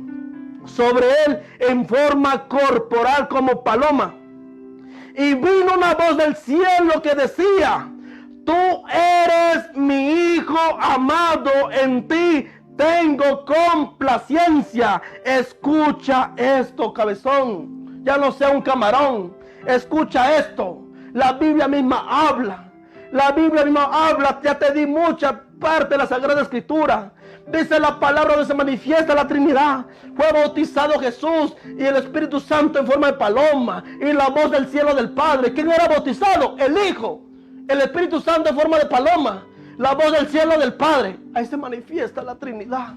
[SPEAKER 1] sobre él en forma corporal como paloma. Y vino una voz del cielo que decía, tú eres mi Hijo amado, en ti tengo complacencia. Escucha esto, cabezón. Ya no sea un camarón. Escucha esto. La Biblia misma habla. La Biblia misma habla. Ya te di mucha parte de la Sagrada Escritura. Dice la palabra donde se manifiesta la Trinidad. Fue bautizado Jesús y el Espíritu Santo en forma de paloma. Y la voz del cielo del Padre. ¿Quién era bautizado? El Hijo. El Espíritu Santo en forma de paloma. La voz del cielo del Padre. Ahí se manifiesta la Trinidad.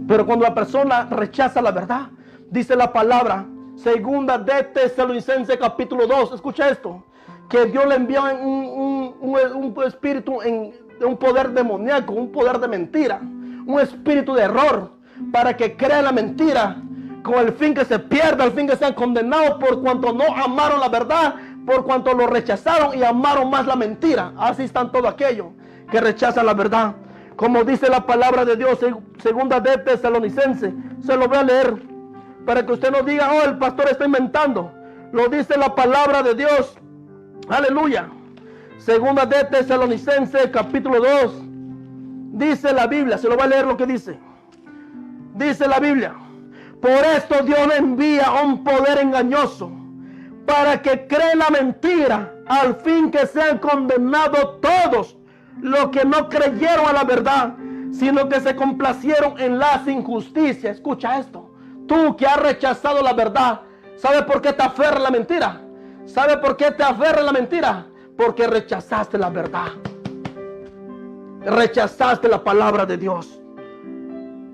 [SPEAKER 1] Pero cuando la persona rechaza la verdad, dice la palabra, segunda de Tesalonicenses capítulo 2, escucha esto, que Dios le envió un espíritu, un poder demoníaco, un poder de mentira, un espíritu de error, para que crea la mentira, con el fin que se pierda, al fin que sean condenados por cuanto no amaron la verdad, por cuanto lo rechazaron y amaron más la mentira. Así están todos aquellos que rechazan la verdad. Como dice la palabra de Dios, segunda de Tesalonicenses, se lo voy a leer para que usted no diga, oh, el pastor está inventando. Lo dice la palabra de Dios. Aleluya. Segunda de Tesalonicenses capítulo 2. Dice la Biblia, se lo voy a leer lo que dice. Dice la Biblia, por esto Dios envía un poder engañoso, para que creen la mentira, al fin que sean condenados todos los que no creyeron a la verdad, sino que se complacieron en las injusticias. Escucha esto. Tú que has rechazado la verdad, ¿sabes por qué te aferras a la mentira? ¿Sabes por qué te aferras a la mentira? Porque rechazaste la verdad. Rechazaste la palabra de Dios.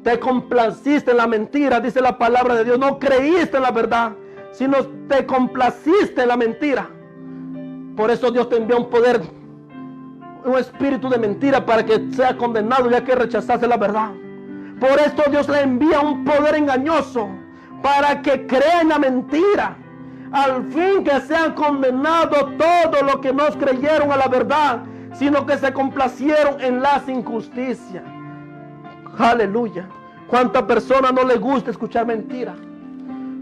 [SPEAKER 1] Te complaciste en la mentira, dice la palabra de Dios. No creíste en la verdad, sino te complaciste en la mentira. Por eso Dios te envió un poder, un espíritu de mentira, para que sea condenado, ya que rechazaste la verdad. Por esto Dios le envía un poder engañoso, para que crean la mentira, al fin que sean condenados todos los que no creyeron a la verdad, sino que se complacieron en las injusticias. Aleluya. ¿Cuántas personas no les gusta escuchar mentira?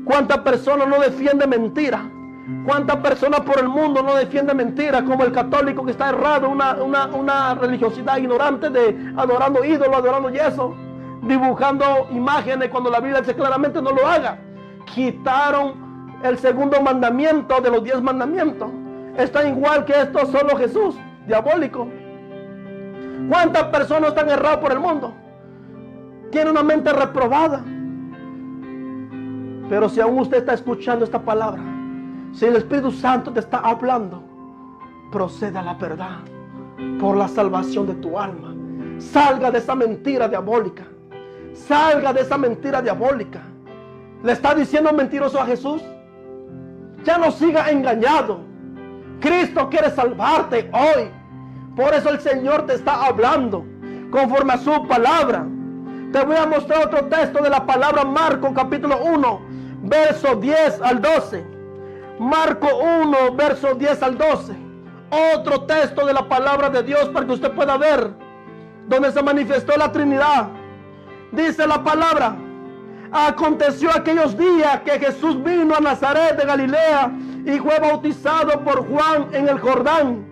[SPEAKER 1] ¿Cuántas personas no defienden mentira? ¿Cuántas personas por el mundo no defienden mentira? Como el católico que está errado, una religiosidad ignorante de adorando ídolos, adorando yeso, dibujando imágenes cuando la Biblia dice claramente no lo haga. Quitaron el segundo mandamiento de los 10 mandamientos. Está igual que esto, solo Jesús, diabólico. ¿Cuántas personas están erradas por el mundo? Tiene una mente reprobada. Pero si aún usted está escuchando esta palabra, si el Espíritu Santo te está hablando, proceda a la verdad por la salvación de tu alma. Salga de esa mentira diabólica. Salga de esa mentira diabólica. ¿Le está diciendo mentiroso a Jesús? Ya no siga engañado. Cristo quiere salvarte hoy. Por eso el Señor te está hablando conforme a su palabra. Te voy a mostrar otro texto de la palabra Marcos capítulo 1, verso 10 al 12. Marcos 1, verso 10 al 12. Otro texto de la palabra de Dios para que usted pueda ver donde se manifestó la Trinidad. Dice la palabra: aconteció aquellos días que Jesús vino a Nazaret de Galilea y fue bautizado por Juan en el Jordán.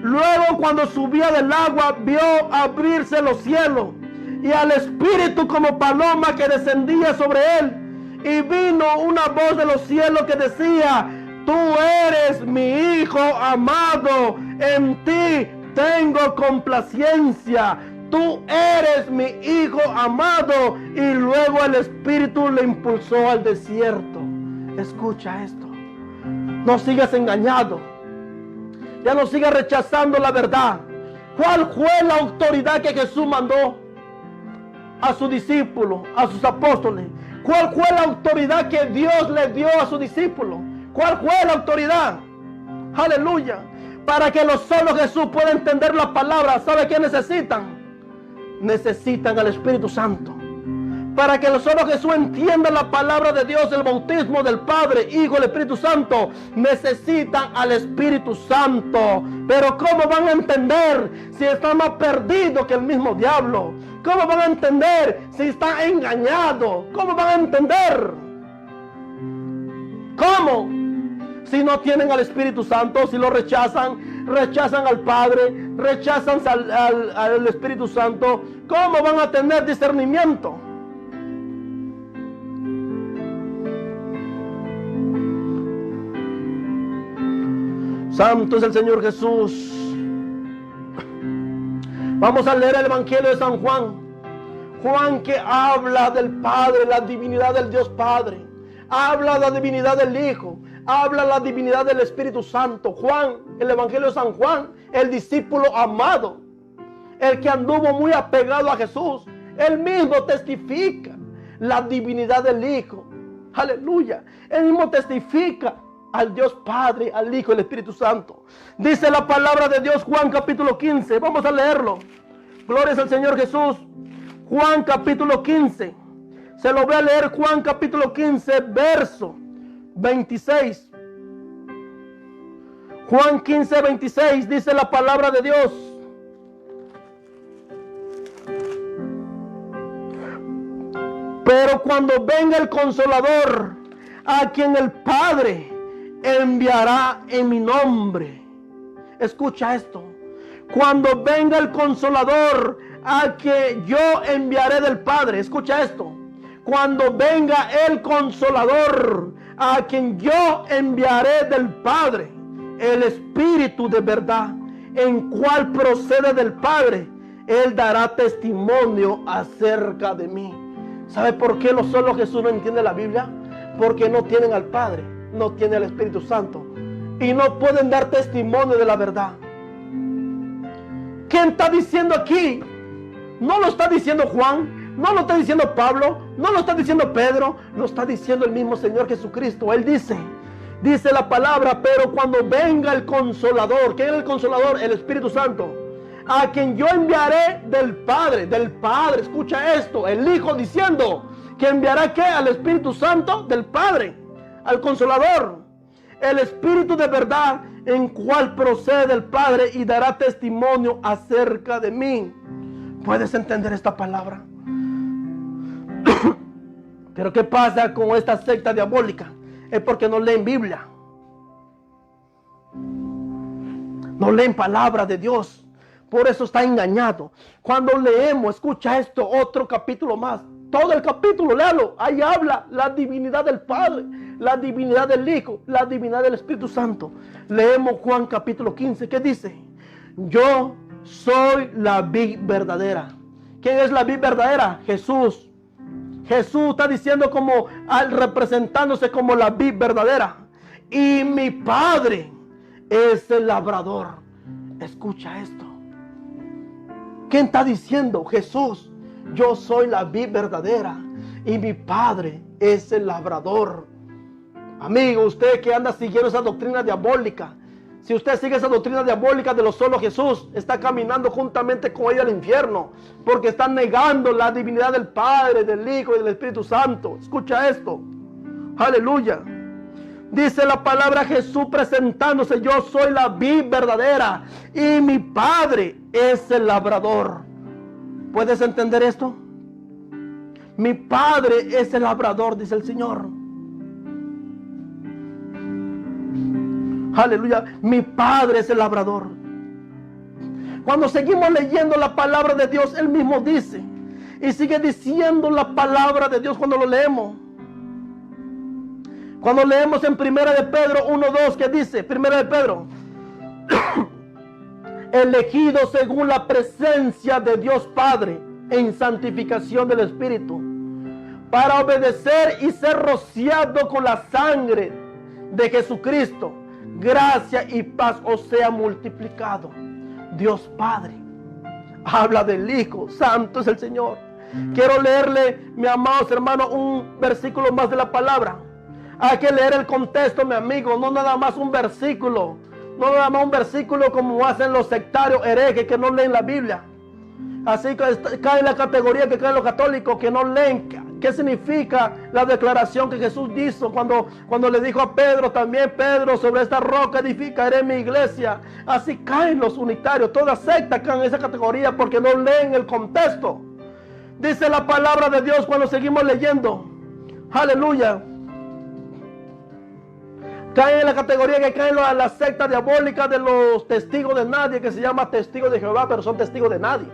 [SPEAKER 1] Luego, cuando subía del agua, vio abrirse los cielos y al Espíritu como paloma que descendía sobre él. Y vino una voz de los cielos que decía: tú eres mi Hijo amado, en ti tengo complacencia. Tú eres mi Hijo amado. Y luego el Espíritu le impulsó al desierto. Escucha esto. No sigas engañado. Ya no sigas rechazando la verdad. ¿Cuál fue la autoridad que Jesús mandó a sus discípulos, a sus apóstoles? ¿Cuál fue la autoridad que Dios le dio a sus discípulos? ¿Cuál fue la autoridad? Aleluya. Para que los solo Jesús pueda entender la palabra, ¿sabe qué necesitan? Necesitan al Espíritu Santo. Para que los solo Jesús entienda la palabra de Dios, el bautismo del Padre, Hijo y el Espíritu Santo, necesitan al Espíritu Santo. Pero ¿cómo van a entender si están más perdidos que el mismo diablo? ¿Cómo van a entender si están engañados? ¿Cómo van a entender? ¿Cómo? Si no tienen al Espíritu Santo, si lo rechazan, rechazan al Padre, rechazan al Espíritu Santo, ¿cómo van a tener discernimiento? Santo es el Señor Jesús. Vamos a leer el Evangelio de San Juan. Juan, que habla del Padre, la divinidad del Dios Padre. Habla la divinidad del Hijo. Habla la divinidad del Espíritu Santo. Juan, el Evangelio de San Juan, el discípulo amado, el que anduvo muy apegado a Jesús, él mismo testifica la divinidad del Hijo. Aleluya. Él mismo testifica al Dios Padre, al Hijo y al Espíritu Santo. Dice la palabra de Dios, Juan capítulo 15. Vamos a leerlo. Gloria al Señor Jesús. Juan capítulo 15. Se lo voy a leer. Juan capítulo 15, verso 26. Juan 15, 26. Dice la palabra de Dios: pero cuando venga el Consolador, a quien el Padre enviará en mi nombre. Escucha esto. Cuando venga el Consolador, a que yo enviaré del Padre. Escucha esto. Cuando venga el Consolador, a quien yo enviaré del Padre, el Espíritu de verdad, en cual procede del Padre, Él dará testimonio acerca de mí. ¿Sabe por qué los solo Jesús no entiende la Biblia? Porque no tienen al Padre, no tienen al Espíritu Santo, y no pueden dar testimonio de la verdad. ¿Quién está diciendo aquí? No lo está diciendo Juan, no lo está diciendo Pablo, no lo está diciendo Pedro, lo está diciendo el mismo Señor Jesucristo. Él dice la palabra: pero cuando venga el Consolador. ¿Quién es el Consolador? El Espíritu Santo, a quien yo enviaré del Padre. Escucha esto, el Hijo diciendo que enviará ¿qué? Al Espíritu Santo del Padre, al Consolador, el Espíritu de verdad, en cual procede del Padre, y dará testimonio acerca de mí. ¿Puedes entender esta palabra? Pero ¿qué pasa con esta secta diabólica? Es porque no leen Biblia, no leen palabra de Dios. Por eso está engañado. Cuando leemos, escucha esto, otro capítulo más, todo el capítulo, léalo. Ahí habla la divinidad del Padre, la divinidad del Hijo, la divinidad del Espíritu Santo. Leemos Juan capítulo 15. ¿Qué dice? Yo soy la vid verdadera. ¿Quién es la vid verdadera? Jesús. Jesús está diciendo como representándose como la vid verdadera. Y mi Padre es el labrador. Escucha esto. ¿Quién está diciendo? Jesús. Yo soy la vid verdadera y mi Padre es el labrador. Amigo, usted que anda siguiendo esa doctrina diabólica, si usted sigue esa doctrina diabólica de lo solo Jesús, está caminando juntamente con ella al infierno, porque está negando la divinidad del Padre, del Hijo y del Espíritu Santo. Escucha esto. Aleluya. Dice la palabra Jesús presentándose: yo soy la vid verdadera y mi Padre es el labrador. ¿Puedes entender esto? Mi Padre es el labrador, dice el Señor. Aleluya. Mi Padre es el labrador. Cuando seguimos leyendo la palabra de Dios, Él mismo dice, y sigue diciendo la palabra de Dios cuando lo leemos. Cuando leemos en 1 de Pedro 1:2, que dice, 1 de Pedro, elegido según la presencia de Dios Padre en santificación del Espíritu, para obedecer y ser rociado con la sangre de Jesucristo, gracia y paz os sea multiplicado. Dios Padre habla del Hijo, santo es el Señor. Quiero leerle, mi amados hermanos, un versículo más de la palabra. Hay que leer el contexto, mi amigo, no nada más un versículo. No nada más un versículo como hacen los sectarios herejes que no leen la Biblia. Así que cae en la categoría que caen los católicos que no leen. ¿Qué significa la declaración que Jesús hizo cuando le dijo a Pedro también, Pedro, sobre esta roca edificaré mi iglesia? Así caen los unitarios, toda secta caen en esa categoría porque no leen el contexto. Dice la palabra de Dios cuando seguimos leyendo. Aleluya. Caen en la categoría que caen la secta diabólica de los testigos de nadie, que se llama testigos de Jehová, pero son testigos de nadie.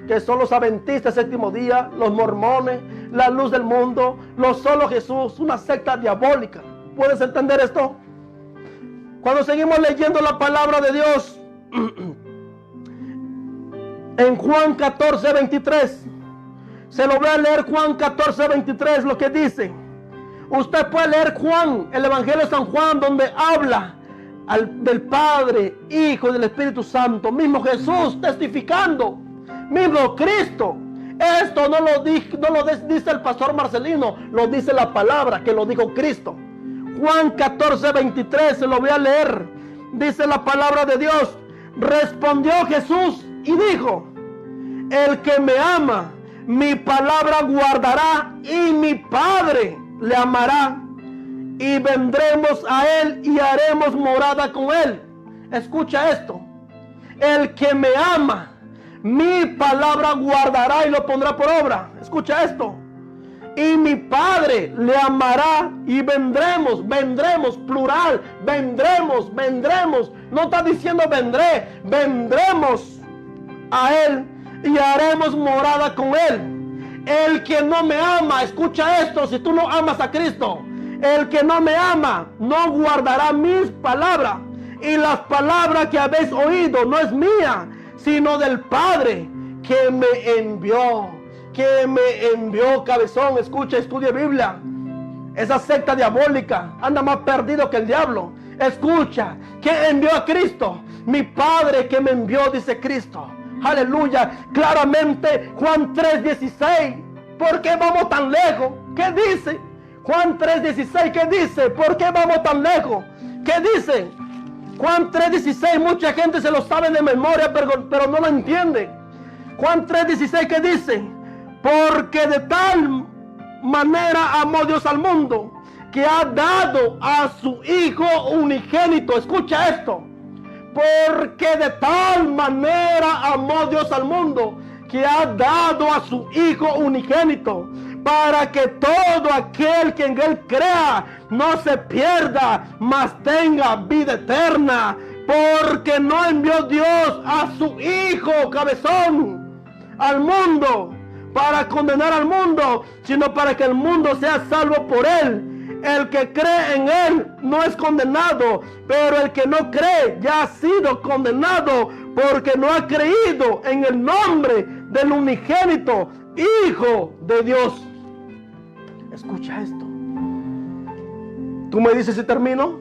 [SPEAKER 1] Que son los adventistas séptimo día, los mormones, la luz del mundo, los solo Jesús, una secta diabólica. ¿Puedes entender esto? Cuando seguimos leyendo la palabra de Dios, en Juan 14:23, se lo voy a leer Juan 14:23, lo que dice. Usted puede leer Juan, el Evangelio de San Juan, donde habla del Padre, Hijo y del Espíritu Santo, mismo Jesús testificando. Mismo Cristo. Esto no lo dice el pastor Marcelino, lo dice la palabra que lo dijo Cristo. Juan 14:23, se lo voy a leer. Dice la palabra de Dios. Respondió Jesús y dijo: el que me ama, mi palabra guardará, y mi Padre le amará, y vendremos a él y haremos morada con él. Escucha esto. El que me ama, mi palabra guardará y lo pondrá por obra. Escucha esto. Y mi Padre le amará y vendremos, plural, vendremos. No está diciendo vendré, vendremos a él y haremos morada con él. El que no me ama, escucha esto, si tú no amas a Cristo, el que no me ama no guardará mis palabras. Y las palabras que habéis oído no es mía, sino del Padre que me envió. Cabezón, escucha, estudia Biblia. Esa secta diabólica anda más perdido que el diablo. Escucha, ¿quién envió a Cristo? Mi Padre que me envió, dice Cristo. Aleluya, claramente Juan 3:16. ¿Por qué vamos tan lejos? ¿Qué dice? Juan 3:16, ¿qué dice? ¿Por qué vamos tan lejos? ¿Qué dice? Juan 3:16, mucha gente se lo sabe de memoria, pero no lo entiende. Juan 3:16, ¿qué dice? Porque de tal manera amó Dios al mundo, que ha dado a su Hijo unigénito. Escucha esto. Porque de tal manera amó Dios al mundo, que ha dado a su Hijo unigénito, para que todo aquel que en él crea no se pierda, mas tenga vida eterna. Porque no envió Dios a su Hijo, cabezón, al mundo para condenar al mundo, sino para que el mundo sea salvo por él. El que cree en él no es condenado, pero el que no cree ya ha sido condenado, porque no ha creído en el nombre del unigénito Hijo de Dios. Escucha esto. Tú me dices si termino.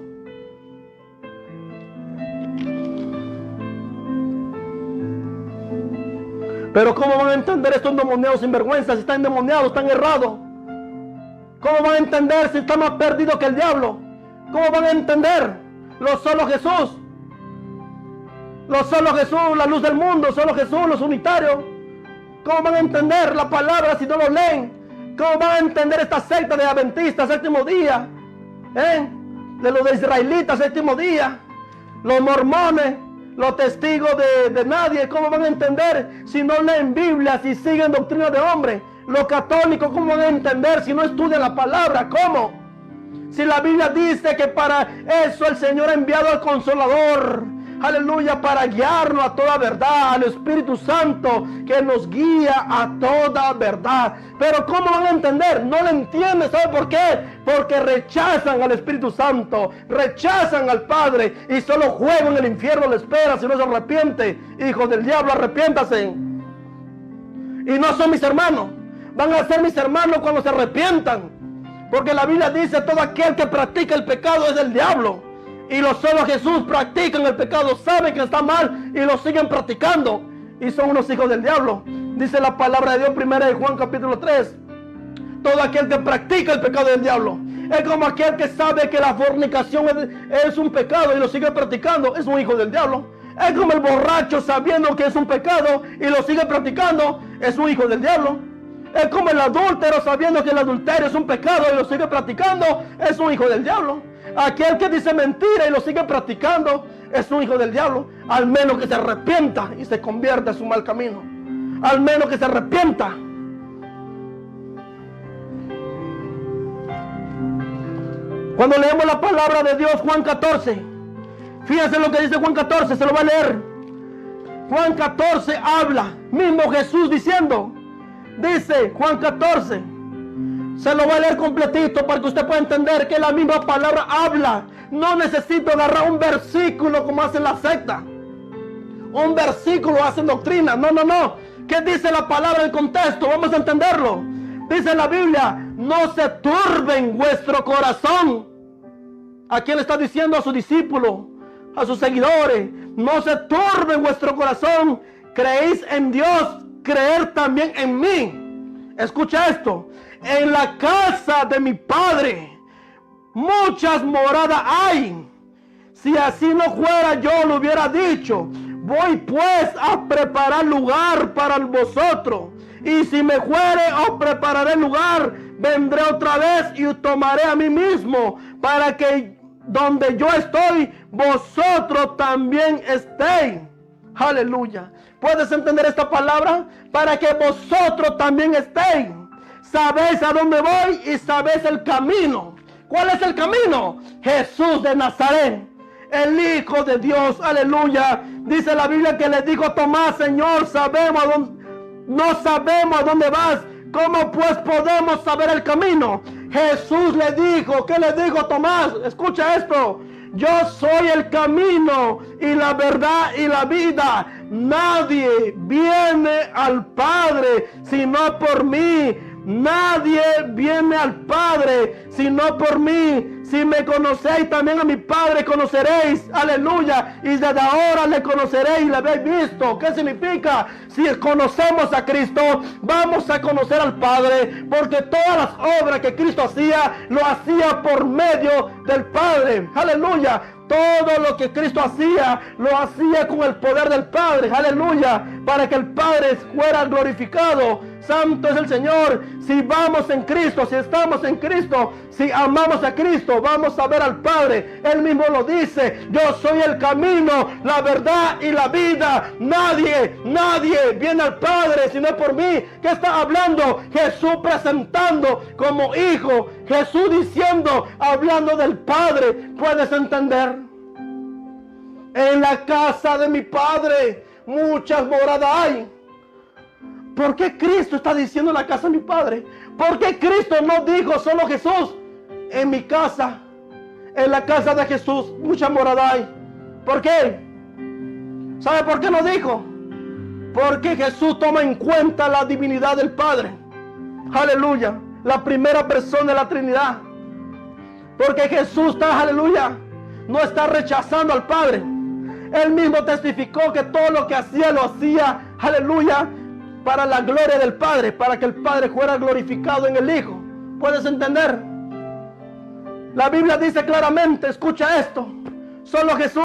[SPEAKER 1] Pero ¿cómo van a entender estos endemoniados sinvergüenzas? Si están endemoniados, están errados. ¿Cómo van a entender si están más perdidos que el diablo? ¿Cómo van a entender? Solo Jesús. Solo Jesús, la luz del mundo. Solo Jesús, los unitarios. ¿Cómo van a entender la palabra si no lo leen? ¿Cómo van a entender esta secta de adventistas, séptimo día? De los de israelitas, séptimo día. Los mormones, los testigos de nadie. ¿Cómo van a entender si no leen Biblia, si siguen doctrina de hombre? Los católicos, ¿cómo van a entender si no estudian la palabra? ¿Cómo? Si la Biblia dice que para eso el Señor ha enviado al Consolador. aleluya, para guiarnos a toda verdad, al Espíritu Santo que nos guía a toda verdad. Pero ¿cómo van a entender? No lo entienden. ¿Sabe por qué? Porque rechazan al Espíritu Santo, rechazan al Padre y solo juegan en el infierno le espera si no se arrepiente. Hijos del diablo, arrepiéntase. Y no son mis hermanos, van a ser mis hermanos cuando se arrepientan. Porque la Biblia dice, todo aquel que practica el pecado es del diablo. Y los solo Jesús practican el pecado, saben que está mal y lo siguen practicando. Y son unos hijos del diablo. Dice la palabra de Dios, 1 de Juan capítulo 3. Todo aquel que practica el pecado es del diablo. Es como aquel que sabe que la fornicación es un pecado y lo sigue practicando, es un hijo del diablo. Es como el borracho sabiendo que es un pecado y lo sigue practicando, es un hijo del diablo. Es como el adúltero sabiendo que el adulterio es un pecado y lo sigue practicando, es un hijo del diablo. Aquel que dice mentira y lo sigue practicando es un hijo del diablo. Al menos que se arrepienta y se convierta en su mal camino. Al menos que se arrepienta. Cuando leemos la palabra de Dios, Juan 14, fíjense lo que dice Juan 14, se lo va a leer. Juan 14 habla, mismo Jesús diciendo, dice Juan 14, se lo voy a leer completito para que usted pueda entender que la misma palabra habla. No necesito agarrar un versículo como hacen la secta. Un versículo hacen doctrina. No. ¿Qué dice la palabra en contexto? Vamos a entenderlo. Dice la Biblia, no se turben vuestro corazón. ¿A quién le está diciendo? A sus discípulos, a sus seguidores. No se turben vuestro corazón. Creéis en Dios, creer también en mí. Escucha esto. En la casa de mi Padre muchas moradas hay. Si así no fuera, yo lo hubiera dicho. Voy pues a preparar lugar para vosotros. Y si me fuere, os prepararé lugar. Vendré otra vez y os tomaré a mí mismo, para que donde yo estoy, vosotros también estéis. Aleluya. ¿Puedes entender esta palabra? Para que vosotros también estéis. Sabéis a dónde voy y sabéis el camino. ¿Cuál es el camino? Jesús de Nazaret, el Hijo de Dios. Aleluya. Dice la Biblia que le dijo a Tomás, Señor, no sabemos a dónde vas. ¿Cómo pues podemos saber el camino? Jesús le dijo, ¿qué le dijo Tomás? Escucha esto. Yo soy el camino y la verdad y la vida. Nadie viene al Padre sino por mí. Nadie viene al Padre sino por mí. Si me conocéis, también a mi Padre conoceréis. Aleluya. Y desde ahora le conoceréis y le habéis visto. ¿Qué significa? Si conocemos a Cristo, vamos a conocer al Padre. Porque todas las obras que Cristo hacía, lo hacía por medio del Padre. Aleluya. Todo lo que Cristo hacía, lo hacía con el poder del Padre. Aleluya. Para que el Padre fuera glorificado. Santo es el Señor. Si vamos en Cristo, si estamos en Cristo, si amamos a Cristo, vamos a ver al Padre. Él mismo lo dice. Yo soy el camino, la verdad y la vida. Nadie viene al Padre sino por mí. ¿Qué está hablando? Jesús presentando como hijo. Jesús diciendo, hablando del Padre. ¿Puedes entender? En la casa de mi Padre muchas moradas hay. ¿Por qué Cristo está diciendo la casa de mi Padre? ¿Por qué Cristo no dijo solo Jesús? En mi casa, en la casa de Jesús, mucha morada hay. ¿Por qué? ¿Sabe por qué no dijo? Porque Jesús toma en cuenta la divinidad del Padre. Aleluya. La primera persona de la Trinidad. Porque Jesús está, aleluya, no está rechazando al Padre. Él mismo testificó que todo lo que hacía, lo hacía, aleluya, para la gloria del Padre, para que el Padre fuera glorificado en el Hijo. ¿Puedes entender? La Biblia dice claramente, escucha esto, solo Jesús